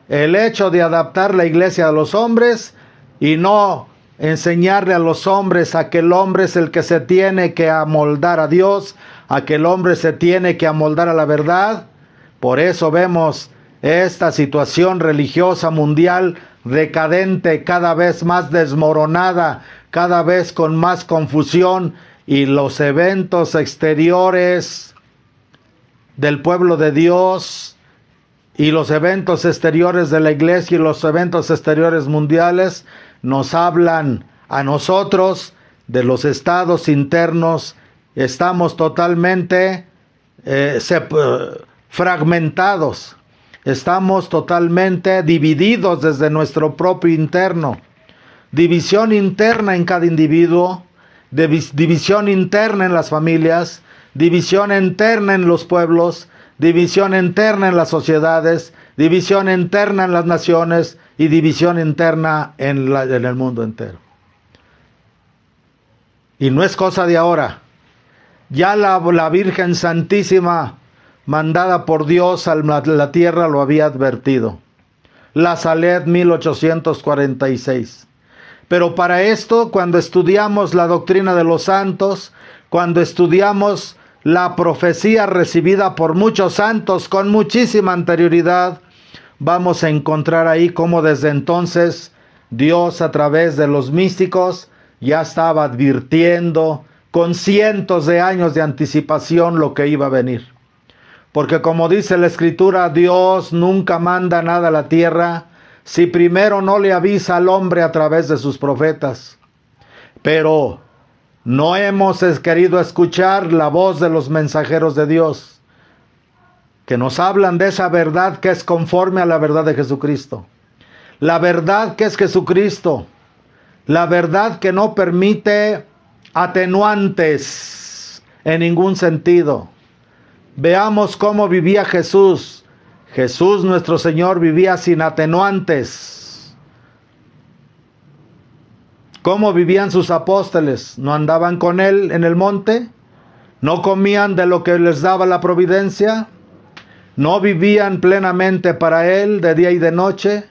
el hecho de adaptar la iglesia a los hombres y no enseñarle a los hombres a que el hombre es el que se tiene que amoldar a Dios, a que el hombre se tiene que amoldar a la verdad. Por eso vemos esta situación religiosa mundial decadente, cada vez más desmoronada, cada vez con más confusión, y los eventos exteriores del pueblo de Dios y los eventos exteriores de la iglesia y los eventos exteriores mundiales nos hablan a nosotros de los estados internos. Estamos totalmente fragmentados, estamos totalmente divididos desde nuestro propio interno. División interna en cada individuo, división interna en las familias, división interna en los pueblos, división interna en las sociedades, división interna en las naciones y división interna en el mundo entero. Y no es cosa de ahora. Ya la Virgen Santísima, mandada por Dios a la tierra, lo había advertido. La Salet 1846. Pero para esto, cuando estudiamos la doctrina de los santos, cuando estudiamos la profecía recibida por muchos santos con muchísima anterioridad, vamos a encontrar ahí cómo desde entonces Dios, a través de los místicos, ya estaba advirtiendo con cientos de años de anticipación lo que iba a venir. Porque como dice la Escritura, Dios nunca manda nada a la tierra si primero no le avisa al hombre a través de sus profetas. Pero no hemos querido escuchar la voz de los mensajeros de Dios, que nos hablan de esa verdad que es conforme a la verdad de Jesucristo. La verdad que es Jesucristo. La verdad que no permite atenuantes en ningún sentido. Veamos cómo vivía Jesús. Jesús nuestro Señor vivía sin atenuantes. ¿Cómo vivían sus apóstoles? ¿No andaban con Él en el monte? ¿No comían de lo que les daba la providencia? ¿No vivían plenamente para Él de día y de noche?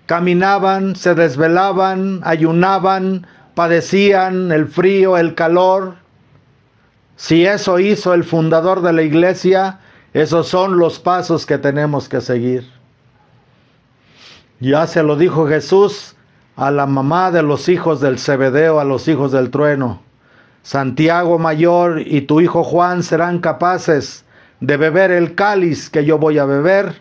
Caminaban, se desvelaban, ayunaban, padecían el frío, el calor. Si eso hizo el fundador de la iglesia, esos son los pasos que tenemos que seguir. Ya se lo dijo Jesús a la mamá de los hijos del Zebedeo, a los hijos del trueno. Santiago mayor y tu hijo Juan serán capaces de beber el cáliz que yo voy a beber,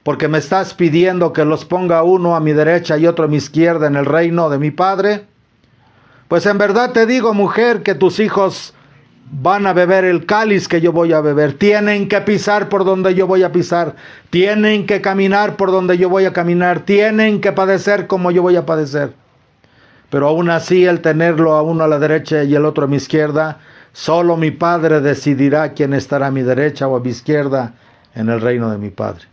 porque me estás pidiendo que los ponga uno a mi derecha y otro a mi izquierda en el reino de mi Padre. Pues en verdad te digo, mujer, que tus hijos van a beber el cáliz que yo voy a beber. Tienen que pisar por donde yo voy a pisar. Tienen que caminar por donde yo voy a caminar. Tienen que padecer como yo voy a padecer. Pero aún así, el tenerlo a uno a la derecha y el otro a mi izquierda, solo mi Padre decidirá quién estará a mi derecha o a mi izquierda en el reino de mi Padre.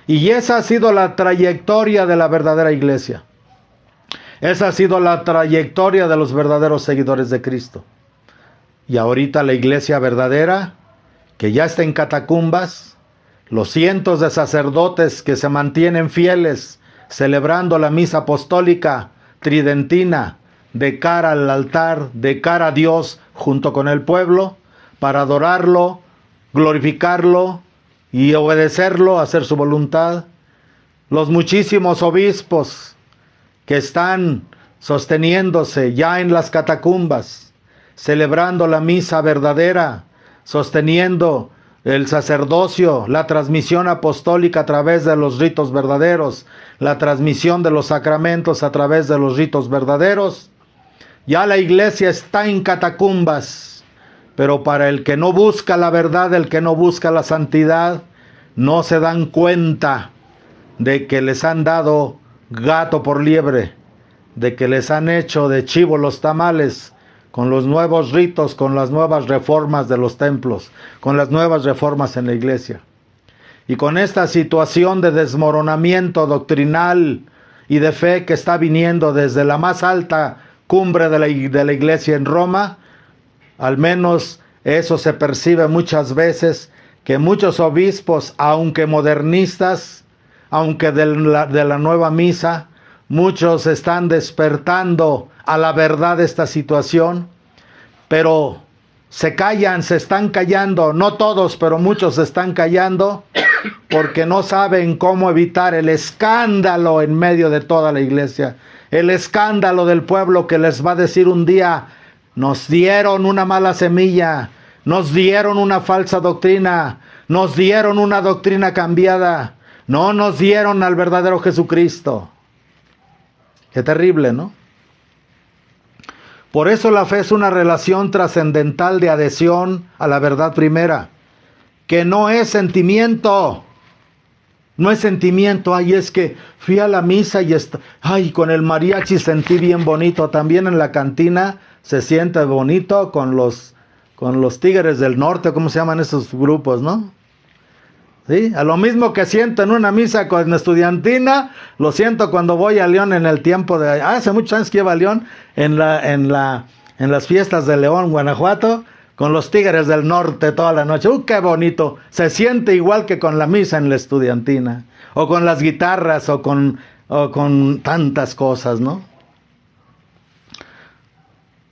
Y esa ha sido la trayectoria de la verdadera iglesia. Esa ha sido la trayectoria de los verdaderos seguidores de Cristo. Y ahorita la iglesia verdadera, que ya está en catacumbas, los cientos de sacerdotes que se mantienen fieles, celebrando la misa apostólica tridentina, de cara al altar, de cara a Dios, junto con el pueblo, para adorarlo, glorificarlo y obedecerlo, hacer su voluntad. los muchísimos obispos que están sosteniéndose ya en las catacumbas, celebrando la misa verdadera, sosteniendo el sacerdocio, la transmisión apostólica a través de los ritos verdaderos, la transmisión de los sacramentos a través de los ritos verdaderos. Ya la iglesia está en catacumbas, pero para el que no busca la verdad, el que no busca la santidad, no se dan cuenta de que les han dado gato por liebre, de que les han hecho de chivo los tamales, con los nuevos ritos, con las nuevas reformas de los templos, con las nuevas reformas en la iglesia. Y con esta situación de desmoronamiento doctrinal y de fe que está viniendo desde la más alta cumbre de la iglesia en Roma, al menos eso se percibe muchas veces, que muchos obispos, aunque modernistas, aunque de la nueva misa, muchos están despertando a la verdad de esta situación, pero se callan, se están callando, no todos, pero muchos se están callando, porque no saben cómo evitar el escándalo en medio de toda la iglesia, el escándalo del pueblo que les va a decir un día: nos dieron una mala semilla, nos dieron una falsa doctrina, nos dieron una doctrina cambiada, no nos dieron al verdadero Jesucristo. Qué terrible, ¿no? Por eso la fe es una relación trascendental de adhesión a la verdad primera, que no es sentimiento. No es sentimiento, ay, es que fui a la misa y con el mariachi sentí bien bonito. También en la cantina se siente bonito con los Tigres del Norte, ¿cómo se llaman esos grupos, no? ¿Sí? A lo mismo que siento en una misa con estudiantina, lo siento cuando voy a León en el tiempo de... hace muchos años que iba a León, en las fiestas de León, Guanajuato, con los Tigres del Norte toda la noche. ¡Qué bonito! Se siente igual que con la misa en la estudiantina, o con las guitarras, o con tantas cosas, ¿no?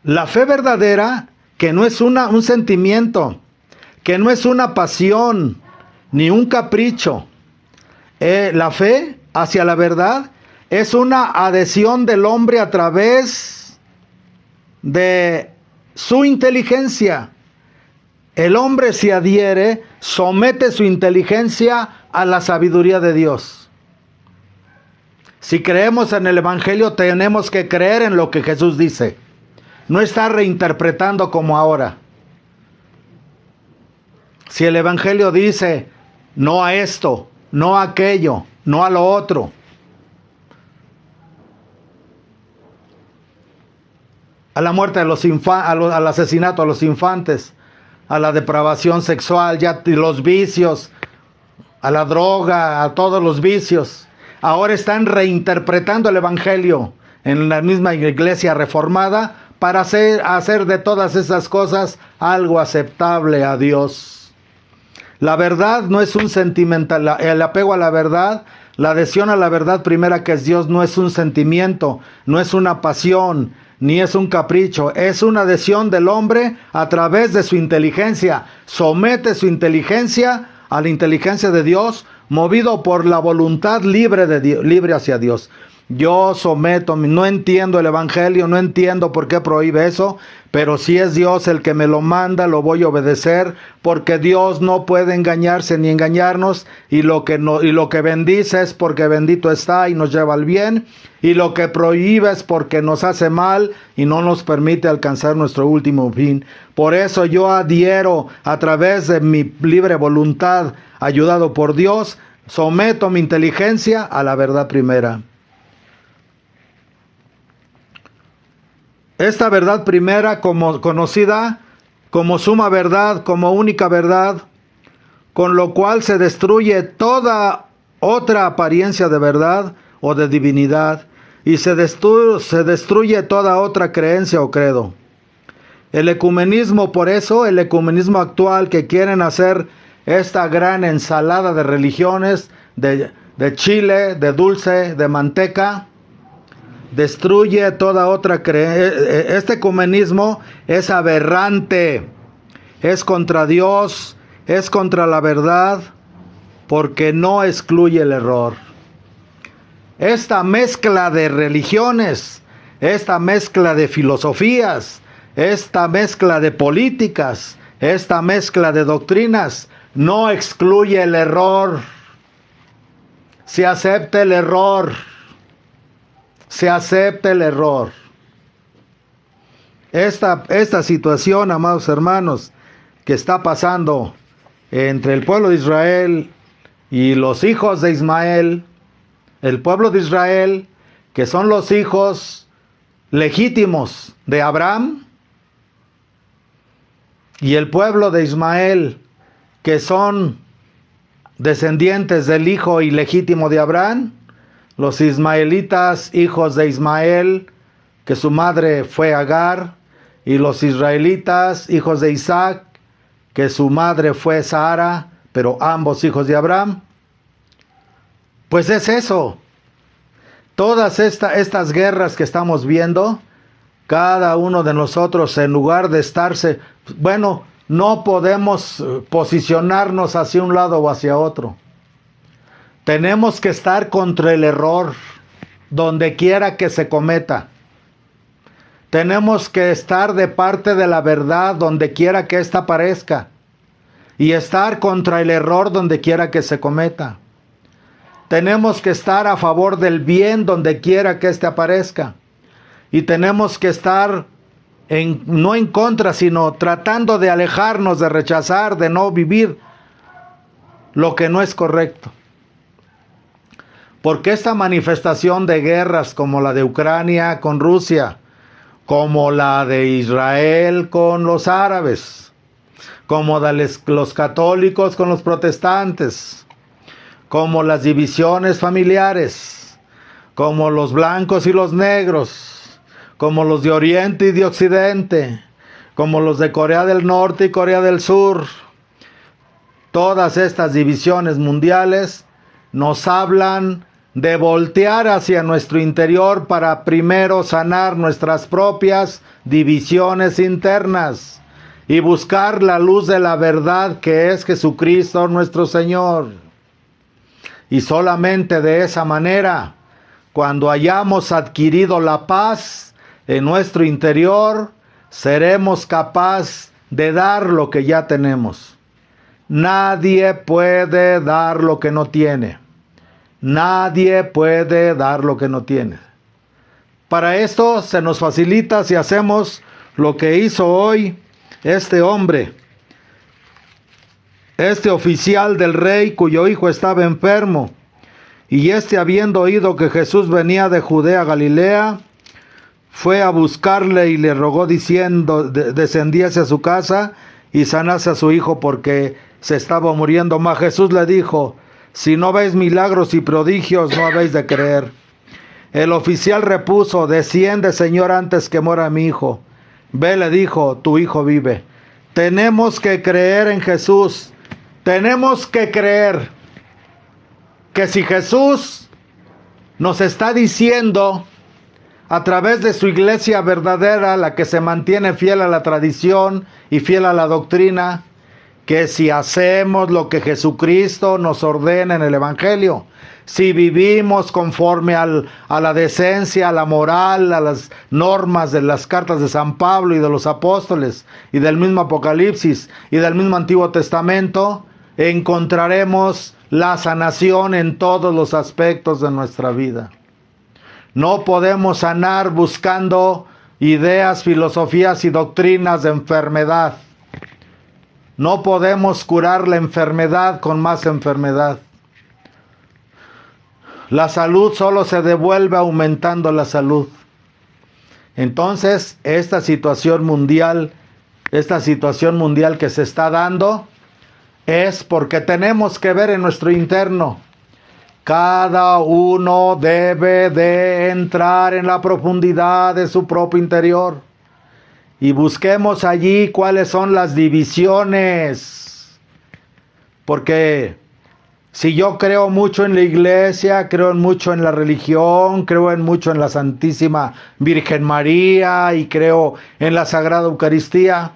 La fe verdadera, que no es un sentimiento, que no es una pasión, ni un capricho. La fe hacia la verdad es una adhesión del hombre a través de su inteligencia. El hombre se adhiere, somete su inteligencia a la sabiduría de Dios. Si creemos en el Evangelio, tenemos que creer en lo que Jesús dice. No estar reinterpretando como ahora. Si el Evangelio dice no a esto, no a aquello, no a lo otro, a la muerte de los al asesinato a los infantes, a la depravación sexual, ya los vicios, a la droga, a todos los vicios, ahora están reinterpretando el Evangelio en la misma iglesia reformada para hacer de todas esas cosas algo aceptable a Dios. La verdad no es un sentimental, el apego a la verdad, la adhesión a la verdad primera que es Dios, no es un sentimiento, no es una pasión, ni es un capricho, es una adhesión del hombre a través de su inteligencia. Somete su inteligencia a la inteligencia de Dios, movido por la voluntad libre hacia Dios. Yo someto, no entiendo el Evangelio, no entiendo por qué prohíbe eso, pero si es Dios el que me lo manda, lo voy a obedecer, porque Dios no puede engañarse ni engañarnos, y lo que bendice es porque bendito está y nos lleva al bien, y lo que prohíbe es porque nos hace mal y no nos permite alcanzar nuestro último fin. Por eso yo adhiero a través de mi libre voluntad, ayudado por Dios, someto mi inteligencia a la verdad primera. Esta verdad primera, como conocida como suma verdad, como única verdad, con lo cual se destruye toda otra apariencia de verdad o de divinidad, y se destruye toda otra creencia o credo. El ecumenismo, por eso, el ecumenismo actual, que quieren hacer esta gran ensalada de religiones, de chile, de dulce, de manteca, destruye toda otra creencia. Este ecumenismo es aberrante, es contra Dios, es contra la verdad, porque no excluye el error. esta mezcla de religiones, esta mezcla de filosofías, esta mezcla de políticas, esta mezcla de doctrinas, no excluye el error. Se acepta el error. Se acepta el error. Esta situación, amados hermanos, que está pasando entre el pueblo de Israel y los hijos de Ismael, el pueblo de Israel, que son los hijos legítimos de Abraham, y el pueblo de Ismael, que son descendientes del hijo ilegítimo de Abraham, los ismaelitas, hijos de Ismael, que su madre fue Agar, y los israelitas, hijos de Isaac, que su madre fue Sara, pero ambos hijos de Abraham. Pues es eso. Todas estas guerras que estamos viendo, cada uno de nosotros, en lugar de estarse, bueno, no podemos posicionarnos hacia un lado o hacia otro. Tenemos que estar contra el error, donde quiera que se cometa. Tenemos que estar de parte de la verdad, donde quiera que ésta aparezca. Y estar contra el error, donde quiera que se cometa. Tenemos que estar a favor del bien, donde quiera que éste aparezca. Y tenemos que estar no en contra, sino tratando de alejarnos, de rechazar, de no vivir lo que no es correcto. Porque esta manifestación de guerras como la de Ucrania con Rusia, como la de Israel con los árabes, como los católicos con los protestantes, como las divisiones familiares, como los blancos y los negros, como los de Oriente y de Occidente, como los de Corea del Norte y Corea del Sur. Todas estas divisiones mundiales nos hablan de voltear hacia nuestro interior para primero sanar nuestras propias divisiones internas y buscar la luz de la verdad, que es Jesucristo nuestro Señor. Y solamente de esa manera, cuando hayamos adquirido la paz en nuestro interior, seremos capaces de dar lo que ya tenemos. Nadie puede dar lo que no tiene. Nadie puede dar lo que no tiene. Para esto se nos facilita si hacemos lo que hizo hoy este hombre, este oficial del rey cuyo hijo estaba enfermo, y habiendo oído que Jesús venía de Judea a Galilea, fue a buscarle y le rogó diciendo, descendiese a su casa y sanase a su hijo porque se estaba muriendo. Mas Jesús le dijo: si no veis milagros y prodigios, no habéis de creer. El oficial repuso: desciende, Señor, antes que muera mi hijo. Ve, le dijo, tu hijo vive. Tenemos que creer en Jesús. Tenemos que creer que si Jesús nos está diciendo a través de su iglesia verdadera, la que se mantiene fiel a la tradición y fiel a la doctrina, que si hacemos lo que Jesucristo nos ordena en el Evangelio, si vivimos conforme a la decencia, a la moral, a las normas de las cartas de San Pablo y de los apóstoles, y del mismo Apocalipsis, y del mismo Antiguo Testamento, encontraremos la sanación en todos los aspectos de nuestra vida. No podemos sanar buscando ideas, filosofías y doctrinas de enfermedad. No podemos curar la enfermedad con más enfermedad. La salud solo se devuelve aumentando la salud. Entonces, esta situación mundial que se está dando es porque tenemos que ver en nuestro interno. Cada uno debe de entrar en la profundidad de su propio interior y busquemos allí cuáles son las divisiones. Porque si yo creo mucho en la iglesia, creo mucho en la religión, creo mucho en la Santísima Virgen María y creo en la Sagrada Eucaristía,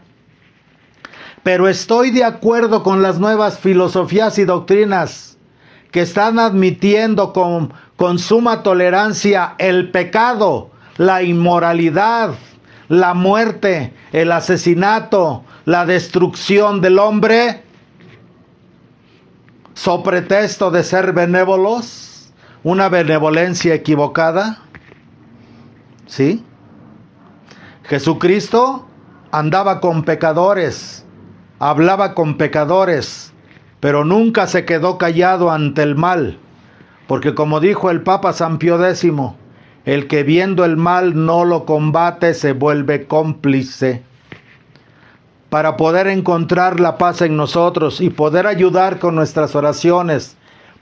pero estoy de acuerdo con las nuevas filosofías y doctrinas que están admitiendo con suma tolerancia el pecado, la inmoralidad, la muerte, el asesinato, la destrucción del hombre, so pretexto de ser benévolos, una benevolencia equivocada. ¿Sí? Jesucristo andaba con pecadores, hablaba con pecadores, pero nunca se quedó callado ante el mal, porque como dijo el Papa San Pío X, el que viendo el mal no lo combate se vuelve cómplice. Para poder encontrar la paz en nosotros y poder ayudar con nuestras oraciones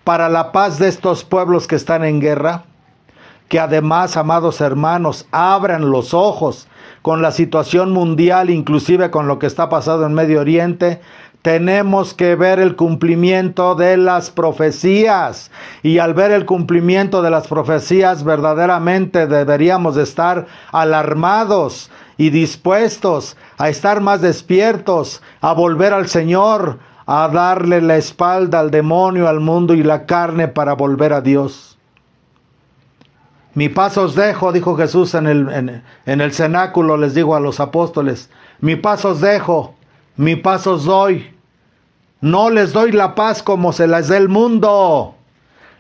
para la paz de estos pueblos que están en guerra, que además, amados hermanos, abran los ojos con la situación mundial, inclusive con lo que está pasando en Medio Oriente. Tenemos que ver el cumplimiento de las profecías, y al ver el cumplimiento de las profecías verdaderamente deberíamos de estar alarmados y dispuestos a estar más despiertos, a volver al Señor, a darle la espalda al demonio, al mundo y la carne para volver a Dios. Mi paz os dejo, dijo Jesús en el cenáculo, les digo a los apóstoles, mi paz os dejo, mi paz os doy. No les doy la paz como se las dé el mundo.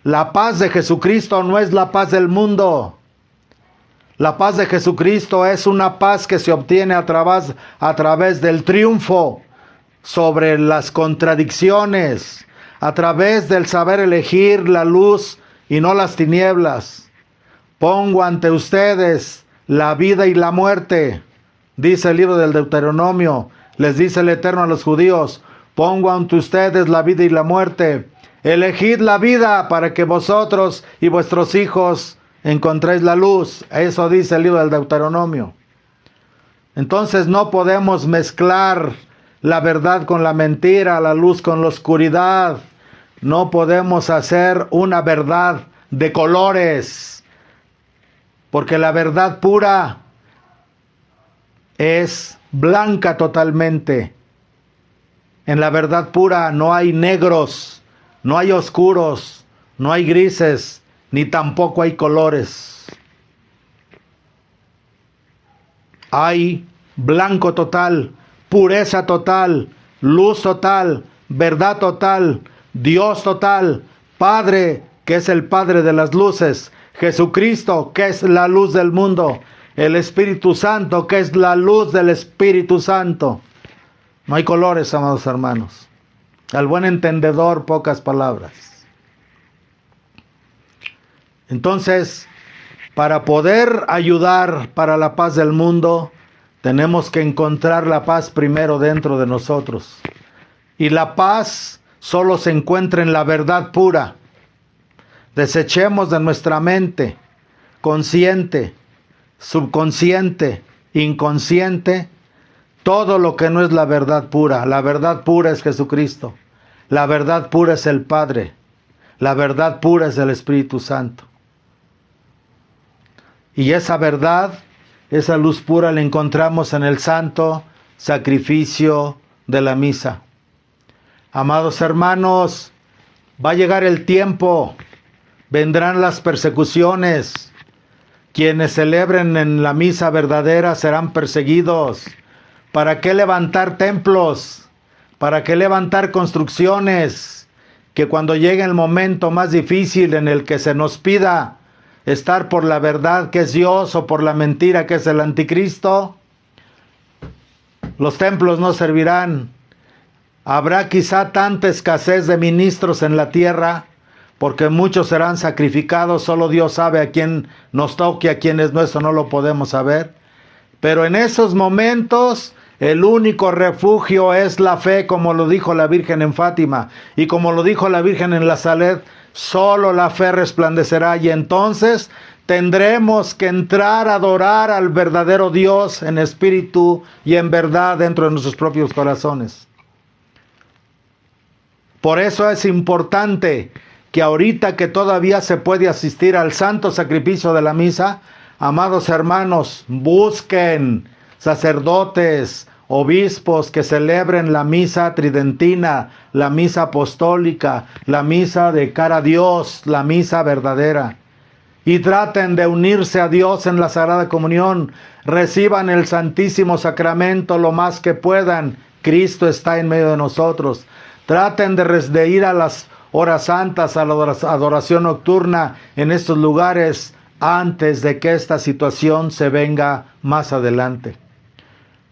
La paz de Jesucristo no es la paz del mundo. La paz de Jesucristo es una paz que se obtiene a través del triunfo sobre las contradicciones, a través del saber elegir la luz y no las tinieblas. Pongo ante ustedes la vida y la muerte, dice el libro del Deuteronomio. Les dice el Eterno a los judíos, pongo ante ustedes la vida y la muerte. Elegid la vida para que vosotros y vuestros hijos encontréis la luz. Eso dice el libro del Deuteronomio. Entonces no podemos mezclar la verdad con la mentira, la luz con la oscuridad. No podemos hacer una verdad de colores, porque la verdad pura es blanca totalmente. En la verdad pura no hay negros, no hay oscuros, no hay grises, ni tampoco hay colores. Hay blanco total, pureza total, luz total, verdad total, Dios total, Padre, que es el Padre de las luces, Jesucristo, que es la luz del mundo, el Espíritu Santo, que es la luz del Espíritu Santo. No hay colores, amados hermanos. Al buen entendedor, pocas palabras. Entonces, para poder ayudar para la paz del mundo, tenemos que encontrar la paz primero dentro de nosotros. Y la paz solo se encuentra en la verdad pura. Desechemos de nuestra mente, consciente, subconsciente, inconsciente, todo lo que no es la verdad pura. La verdad pura es Jesucristo. La verdad pura es el Padre. La verdad pura es el Espíritu Santo. Y esa verdad, esa luz pura la encontramos en el santo sacrificio de la misa. Amados hermanos, va a llegar el tiempo, vendrán las persecuciones. Quienes celebren en la misa verdadera serán perseguidos. ¿Para qué levantar templos? ¿Para qué levantar construcciones? Que cuando llegue el momento más difícil en el que se nos pida estar por la verdad que es Dios o por la mentira que es el anticristo, los templos no servirán. Habrá quizá tanta escasez de ministros en la tierra, porque muchos serán sacrificados. Solo Dios sabe a quién nos toque, a quién es nuestro, no lo podemos saber. Pero en esos momentos el único refugio es la fe, como lo dijo la Virgen en Fátima y como lo dijo la Virgen en la Salet. Solo la fe resplandecerá, y entonces tendremos que entrar a adorar al verdadero Dios en espíritu y en verdad dentro de nuestros propios corazones. Por eso es importante que ahorita que todavía se puede asistir al santo sacrificio de la misa, amados hermanos, busquen sacerdotes, obispos que celebren la misa tridentina, la misa apostólica, la misa de cara a Dios, la misa verdadera. y traten de unirse a Dios en la Sagrada Comunión. Reciban el Santísimo Sacramento lo más que puedan. Cristo está en medio de nosotros. Traten de ir a las horas santas, a la adoración nocturna en estos lugares antes de que esta situación se venga más adelante.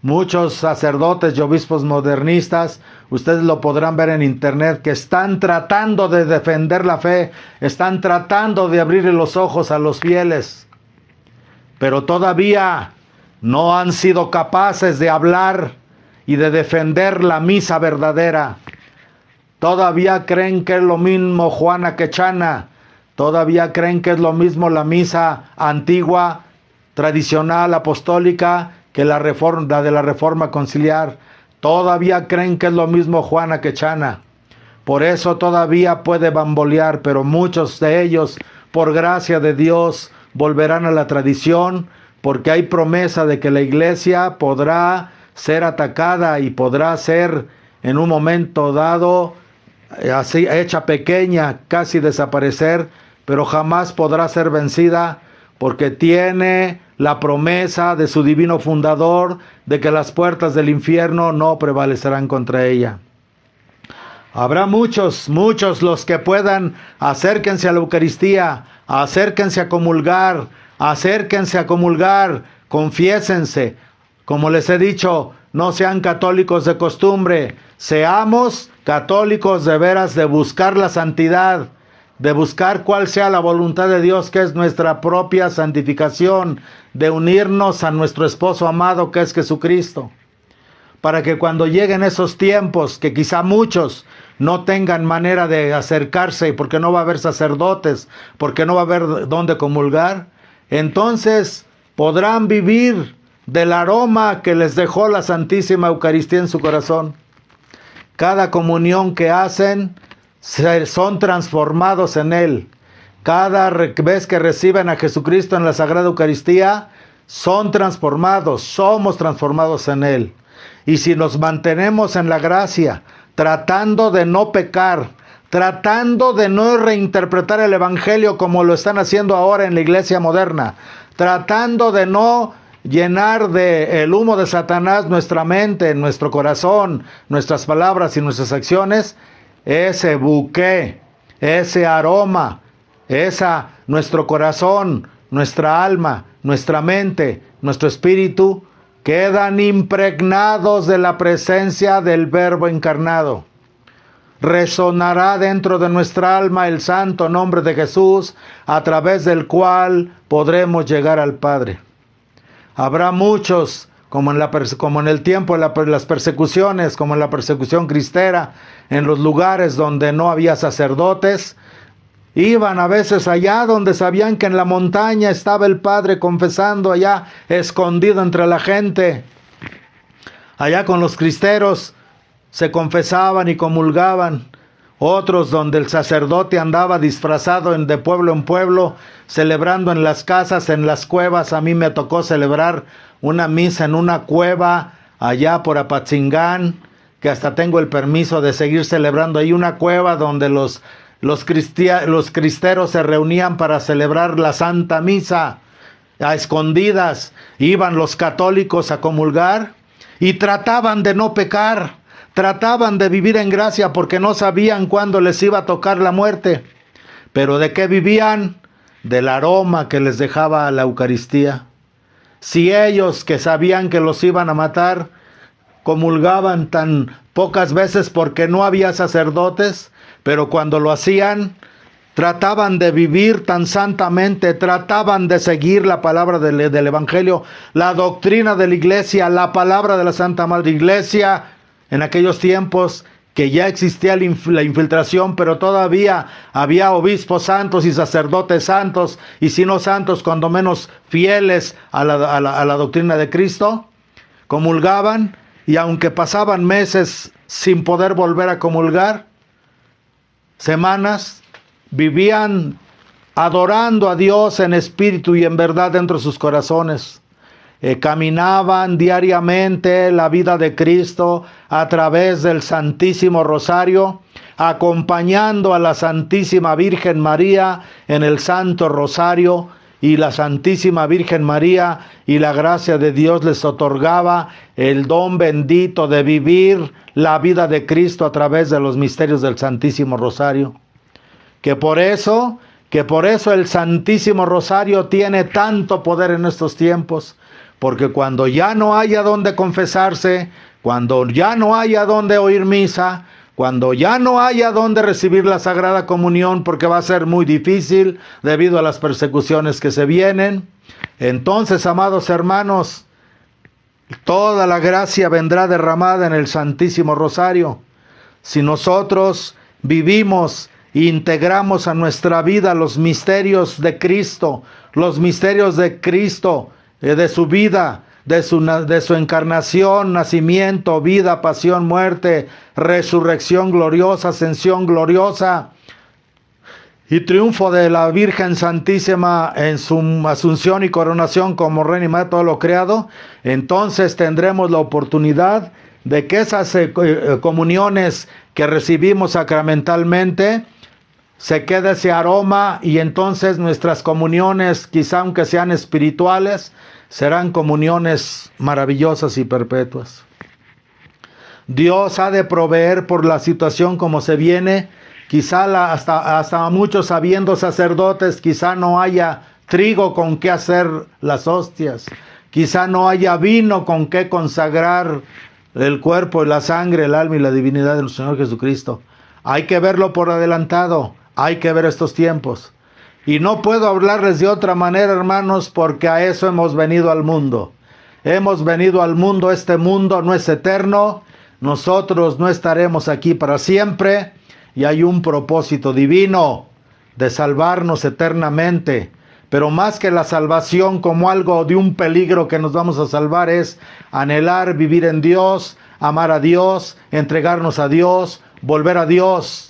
Muchos sacerdotes y obispos modernistas, ustedes lo podrán ver en internet, que están tratando de defender la fe, están tratando de abrirle los ojos a los fieles, pero todavía no han sido capaces de hablar y de defender la misa verdadera. Todavía creen que es lo mismo Juana que Chana, todavía creen que es lo mismo la misa antigua, tradicional, apostólica, que la de la Reforma Conciliar. Todavía creen que es lo mismo Juana que Chana. Por eso todavía puede bambolear, pero muchos de ellos, por gracia de Dios, volverán a la tradición, porque hay promesa de que la Iglesia podrá ser atacada y podrá ser en un momento dado así hecha pequeña, casi desaparecer, pero jamás podrá ser vencida, porque tiene la promesa de su divino fundador de que las puertas del infierno no prevalecerán contra ella. Habrá muchos los que puedan, acérquense a la Eucaristía, acérquense a comulgar, confiésense. Como les he dicho, no sean católicos de costumbre, seamos católicos de veras, de buscar la santidad, de buscar cuál sea la voluntad de Dios, que es nuestra propia santificación, de unirnos a nuestro esposo amado, que es Jesucristo, para que cuando lleguen esos tiempos, que quizá muchos no tengan manera de acercarse, porque no va a haber sacerdotes, porque no va a haber dónde comulgar, entonces podrán vivir del aroma que les dejó la Santísima Eucaristía en su corazón. Cada comunión que hacen, son transformados en Él. Cada vez que reciben a Jesucristo en la Sagrada Eucaristía, son transformados, somos transformados en Él. Y si nos mantenemos en la gracia, tratando de no pecar, tratando de no reinterpretar el Evangelio como lo están haciendo ahora en la iglesia moderna, tratando de no llenar de el humo de Satanás nuestra mente, nuestro corazón, nuestras palabras y nuestras acciones, ese buqué, ese aroma, nuestro corazón, nuestra alma, nuestra mente, nuestro espíritu, quedan impregnados de la presencia del Verbo encarnado. Resonará dentro de nuestra alma el santo nombre de Jesús, a través del cual podremos llegar al Padre. Habrá muchos, como en el tiempo de las persecuciones, como en la persecución cristera, en los lugares donde no había sacerdotes, iban a veces allá donde sabían que en la montaña estaba el Padre confesando, allá escondido entre la gente. Allá con los cristeros se confesaban y comulgaban. Otros donde el sacerdote andaba disfrazado de pueblo en pueblo, celebrando en las casas, en las cuevas. A mí me tocó celebrar una misa en una cueva allá por Apatzingán, que hasta tengo el permiso de seguir celebrando ahí, una cueva donde los cristeros se reunían para celebrar la Santa Misa a escondidas. Iban los católicos a comulgar y trataban de no pecar, trataban de vivir en gracia, porque no sabían cuándo les iba a tocar la muerte. ¿Pero de qué vivían? Del aroma que les dejaba la Eucaristía. Si ellos, que sabían que los iban a matar, comulgaban tan pocas veces porque no había sacerdotes, pero cuando lo hacían, trataban de vivir tan santamente, trataban de seguir la palabra del Evangelio, la doctrina de la Iglesia, la palabra de la Santa Madre Iglesia, en aquellos tiempos que ya existía la infiltración, pero todavía había obispos santos y sacerdotes santos, y si no santos, cuando menos fieles a la doctrina de Cristo. Comulgaban, y aunque pasaban meses sin poder volver a comulgar, semanas, vivían adorando a Dios en espíritu y en verdad dentro de sus corazones. Caminaban diariamente la vida de Cristo a través del Santísimo Rosario, acompañando a la Santísima Virgen María en el Santo Rosario, y la Santísima Virgen María y la gracia de Dios les otorgaba el don bendito de vivir la vida de Cristo a través de los misterios del Santísimo Rosario. Que por eso el Santísimo Rosario tiene tanto poder en estos tiempos, porque cuando ya no haya donde confesarse, cuando ya no haya donde oír misa, cuando ya no haya donde recibir la Sagrada Comunión, porque va a ser muy difícil debido a las persecuciones que se vienen, entonces, amados hermanos, toda la gracia vendrá derramada en el Santísimo Rosario. Si nosotros vivimos e integramos a nuestra vida los misterios de Cristo, de su vida, de su encarnación, nacimiento, vida, pasión, muerte, resurrección gloriosa, ascensión gloriosa y triunfo de la Virgen Santísima en su asunción y coronación como Reina y Madre de todo lo creado, entonces tendremos la oportunidad de que esas comuniones que recibimos sacramentalmente se quede ese aroma, y entonces nuestras comuniones, quizá aunque sean espirituales, serán comuniones maravillosas y perpetuas. Dios ha de proveer por la situación como se viene. Quizá hasta muchos sabiendo sacerdotes, quizá no haya trigo con qué hacer las hostias. Quizá no haya vino con qué consagrar el cuerpo y la sangre, el alma y la divinidad del Señor Jesucristo. Hay que verlo por adelantado. Hay que ver estos tiempos. Y no puedo hablarles de otra manera, hermanos, porque a eso hemos venido al mundo. Hemos venido al mundo, este mundo no es eterno, nosotros no estaremos aquí para siempre, y hay un propósito divino de salvarnos eternamente. Pero más que la salvación como algo de un peligro que nos vamos a salvar, es anhelar vivir en Dios, amar a Dios, entregarnos a Dios, volver a Dios.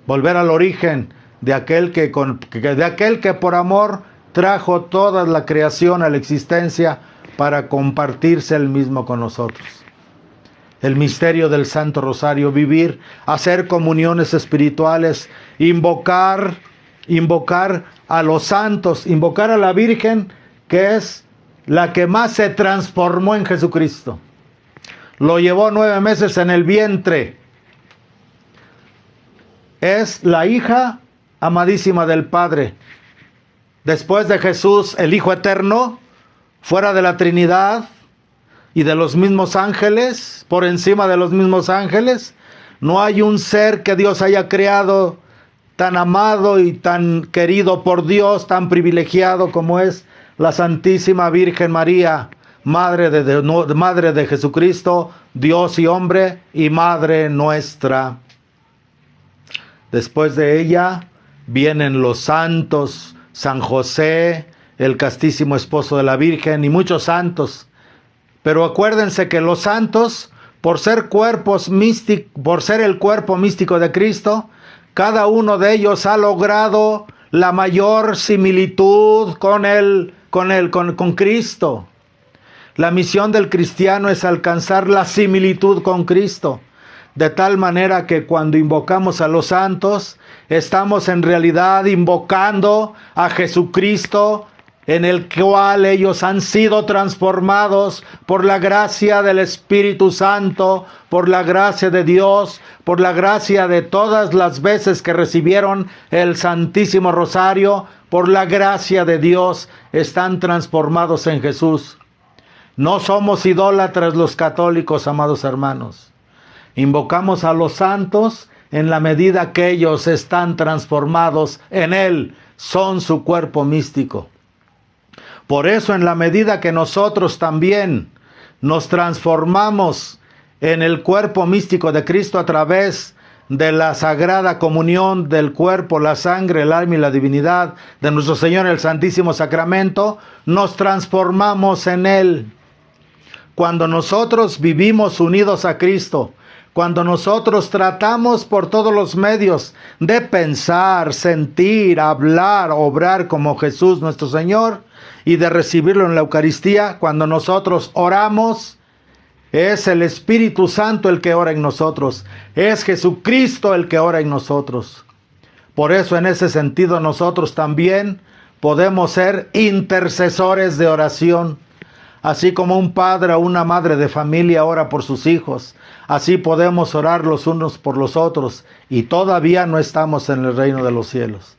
Volver al origen de aquel que por amor trajo toda la creación a la existencia para compartirse el mismo con nosotros. El misterio del Santo Rosario, vivir, hacer comuniones espirituales, invocar a los santos, invocar a la Virgen, que es la que más se transformó en Jesucristo. Lo llevó 9 meses en el vientre. Es la hija amadísima del Padre. Después de Jesús, el Hijo Eterno, fuera de la Trinidad y de los mismos ángeles, por encima de los mismos ángeles, no hay un ser que Dios haya creado tan amado y tan querido por Dios, tan privilegiado como es la Santísima Virgen María, Madre de Jesucristo, Dios y hombre, y Madre nuestra. Después de ella vienen los santos, San José, el castísimo esposo de la Virgen, y muchos santos. Pero acuérdense que los santos, por ser el cuerpo místico de Cristo, cada uno de ellos ha logrado la mayor similitud con Cristo. La misión del cristiano es alcanzar la similitud con Cristo. De tal manera que cuando invocamos a los santos, estamos en realidad invocando a Jesucristo, en el cual ellos han sido transformados por la gracia del Espíritu Santo, por la gracia de Dios, por la gracia de todas las veces que recibieron el Santísimo Rosario, por la gracia de Dios, están transformados en Jesús. No somos idólatras los católicos, amados hermanos. Invocamos a los santos en la medida que ellos están transformados en Él, son su cuerpo místico. Por eso, en la medida que nosotros también nos transformamos en el cuerpo místico de Cristo a través de la sagrada comunión del cuerpo, la sangre, el alma y la divinidad de nuestro Señor en el Santísimo Sacramento, nos transformamos en Él. Cuando nosotros vivimos unidos a Cristo, cuando nosotros tratamos por todos los medios de pensar, sentir, hablar, obrar como Jesús nuestro Señor y de recibirlo en la Eucaristía, cuando nosotros oramos, Es el Espíritu Santo el que ora en nosotros. Es Jesucristo el que ora en nosotros. Por eso, en ese sentido, nosotros también podemos ser intercesores de oración. Así como un padre o una madre de familia ora por sus hijos, así podemos orar los unos por los otros, y todavía no estamos en el reino de los cielos.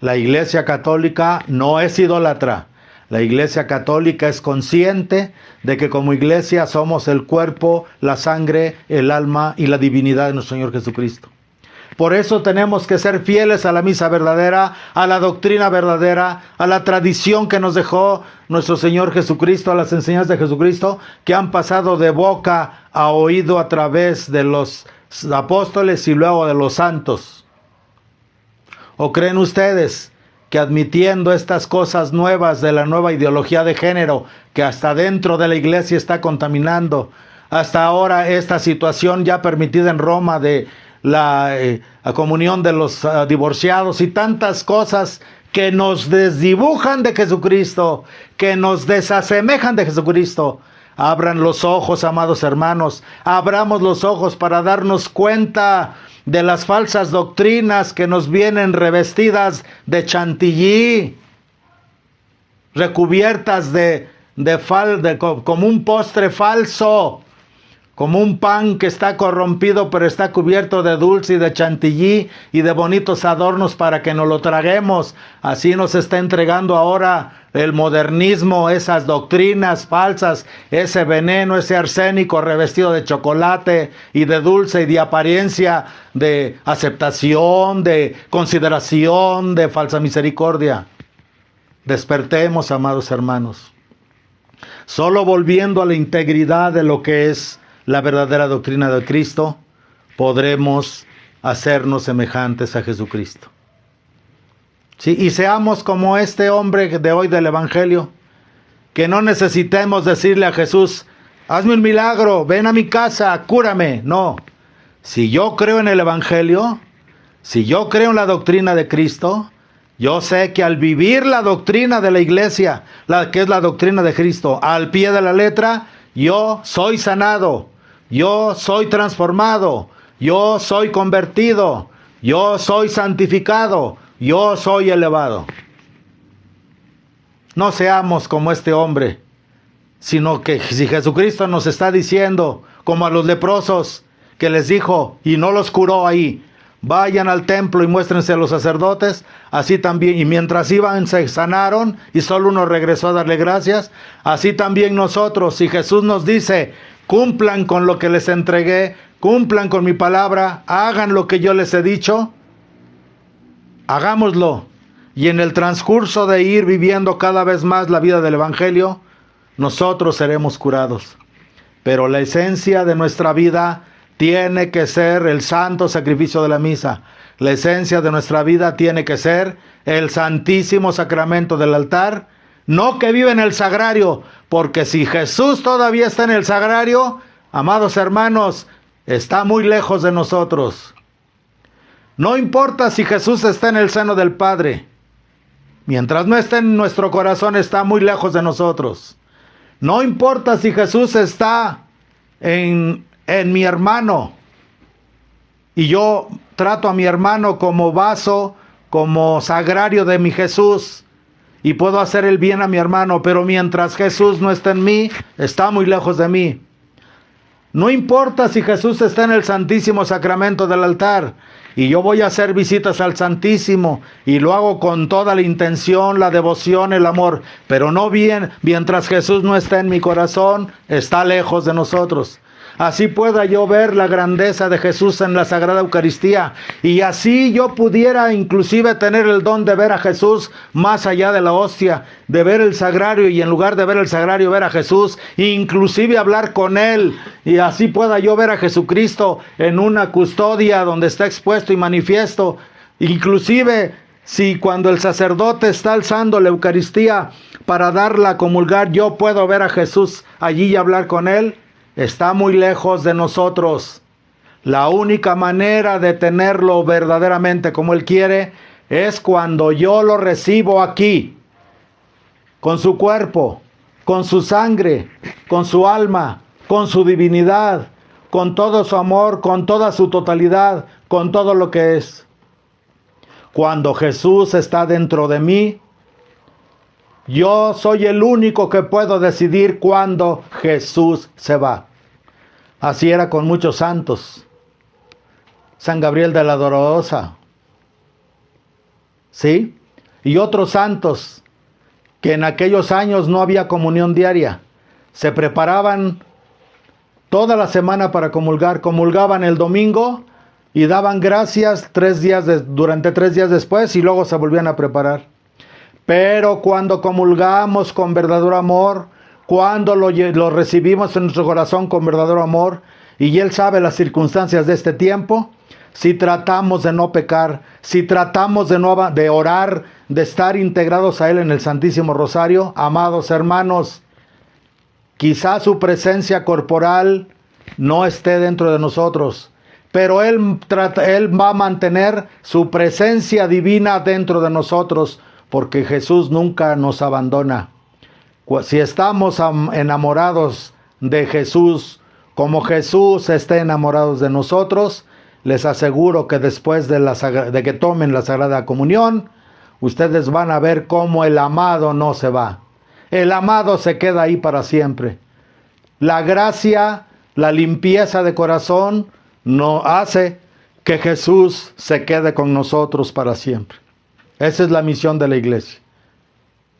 La Iglesia Católica no es idólatra. La Iglesia Católica es consciente de que como Iglesia somos el cuerpo, la sangre, el alma y la divinidad de nuestro Señor Jesucristo. Por eso tenemos que ser fieles a la misa verdadera, a la doctrina verdadera, a la tradición que nos dejó nuestro Señor Jesucristo, a las enseñanzas de Jesucristo, que han pasado de boca a oído a través de los apóstoles y luego de los santos. ¿O creen ustedes que admitiendo estas cosas nuevas de la nueva ideología de género, que hasta dentro de la iglesia está contaminando, hasta ahora esta situación ya permitida en Roma de la comunión de los divorciados y tantas cosas que nos desdibujan de Jesucristo, que nos desasemejan de Jesucristo? Abran los ojos, amados hermanos, abramos los ojos para darnos cuenta de las falsas doctrinas que nos vienen revestidas de chantilly, recubiertas como un postre falso, como un pan que está corrompido pero está cubierto de dulce y de chantilly y de bonitos adornos para que nos lo traguemos. Así nos está entregando ahora el modernismo, esas doctrinas falsas, ese veneno, ese arsénico revestido de chocolate y de dulce y de apariencia de aceptación, de consideración, de falsa misericordia. Despertemos, amados hermanos. Solo volviendo a la integridad de lo que es la verdadera doctrina de Cristo, podremos hacernos semejantes a Jesucristo. Sí, y seamos como este hombre de hoy del Evangelio, que no necesitemos decirle a Jesús, hazme un milagro, ven a mi casa, cúrame. No, si yo creo en el Evangelio, si yo creo en la doctrina de Cristo, yo sé que al vivir la doctrina de la iglesia, que es la doctrina de Cristo, al pie de la letra, yo soy sanado, yo soy transformado, yo soy convertido, yo soy santificado, yo soy elevado. No seamos como este hombre, sino que si Jesucristo nos está diciendo, como a los leprosos, que les dijo y no los curó ahí, vayan al templo y muéstrense a los sacerdotes, así también, y mientras iban se sanaron y solo uno regresó a darle gracias, así también nosotros, si Jesús nos dice, cumplan con lo que les entregué, cumplan con mi palabra, hagan lo que yo les he dicho, hagámoslo, y en el transcurso de ir viviendo cada vez más la vida del Evangelio, nosotros seremos curados. Pero la esencia de nuestra vida tiene que ser el santo sacrificio de la misa. La esencia de nuestra vida tiene que ser el santísimo sacramento del altar, no que vive en el sagrario, porque si Jesús todavía está en el sagrario, amados hermanos, está muy lejos de nosotros. No importa si Jesús está en el seno del Padre, mientras no esté en nuestro corazón, está muy lejos de nosotros. No importa si Jesús está en mi hermano, y yo trato a mi hermano como vaso, como sagrario de mi Jesús, y puedo hacer el bien a mi hermano, pero mientras Jesús no está en mí, está muy lejos de mí. No importa si Jesús está en el Santísimo Sacramento del altar, y yo voy a hacer visitas al Santísimo, y lo hago con toda la intención, la devoción, el amor, pero no bien, mientras Jesús no está en mi corazón, está lejos de nosotros. Así pueda yo ver la grandeza de Jesús en la Sagrada Eucaristía, y así yo pudiera inclusive tener el don de ver a Jesús más allá de la hostia, de ver el sagrario, y en lugar de ver el sagrario ver a Jesús, inclusive hablar con Él, y así pueda yo ver a Jesucristo en una custodia donde está expuesto y manifiesto, inclusive si cuando el sacerdote está alzando la Eucaristía para darla a comulgar, yo puedo ver a Jesús allí y hablar con Él. Está muy lejos de nosotros. La única manera de tenerlo verdaderamente como Él quiere es cuando yo lo recibo aquí, con su cuerpo, con su sangre, con su alma, con su divinidad, con todo su amor, con toda su totalidad, con todo lo que es. Cuando Jesús está dentro de mí, yo soy el único que puedo decidir cuándo Jesús se va. Así era con muchos santos. San Gabriel de la Dolorosa, ¿sí? Y otros santos que en aquellos años no había comunión diaria. Se preparaban toda la semana para comulgar. Comulgaban el domingo y daban gracias durante 3 días después y luego se volvían a preparar. Pero cuando comulgamos con verdadero amor, cuando lo recibimos en nuestro corazón con verdadero amor, y Él sabe las circunstancias de este tiempo, si tratamos de no pecar, si tratamos de orar, de estar integrados a Él en el Santísimo Rosario, amados hermanos, quizás su presencia corporal no esté dentro de nosotros, pero Él va a mantener su presencia divina dentro de nosotros, porque Jesús nunca nos abandona. Si estamos enamorados de Jesús, como Jesús esté enamorado de nosotros, les aseguro que después de que tomen la Sagrada Comunión, ustedes van a ver cómo el amado no se va. El amado se queda ahí para siempre. La gracia, la limpieza de corazón, no hace que Jesús se quede con nosotros para siempre. Esa es la misión de la iglesia.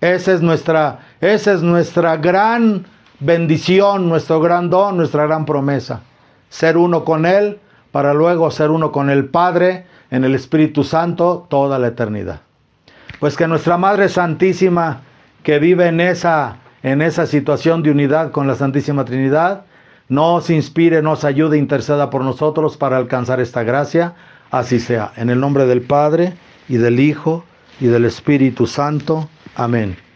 Esa es nuestra gran bendición, nuestro gran don, nuestra gran promesa. Ser uno con Él, para luego ser uno con el Padre, en el Espíritu Santo, toda la eternidad. Pues que nuestra Madre Santísima, que vive en esa situación de unidad con la Santísima Trinidad, nos inspire, nos ayude, interceda por nosotros para alcanzar esta gracia. Así sea. En el nombre del Padre, y del Hijo, y del Espíritu Santo. Amén.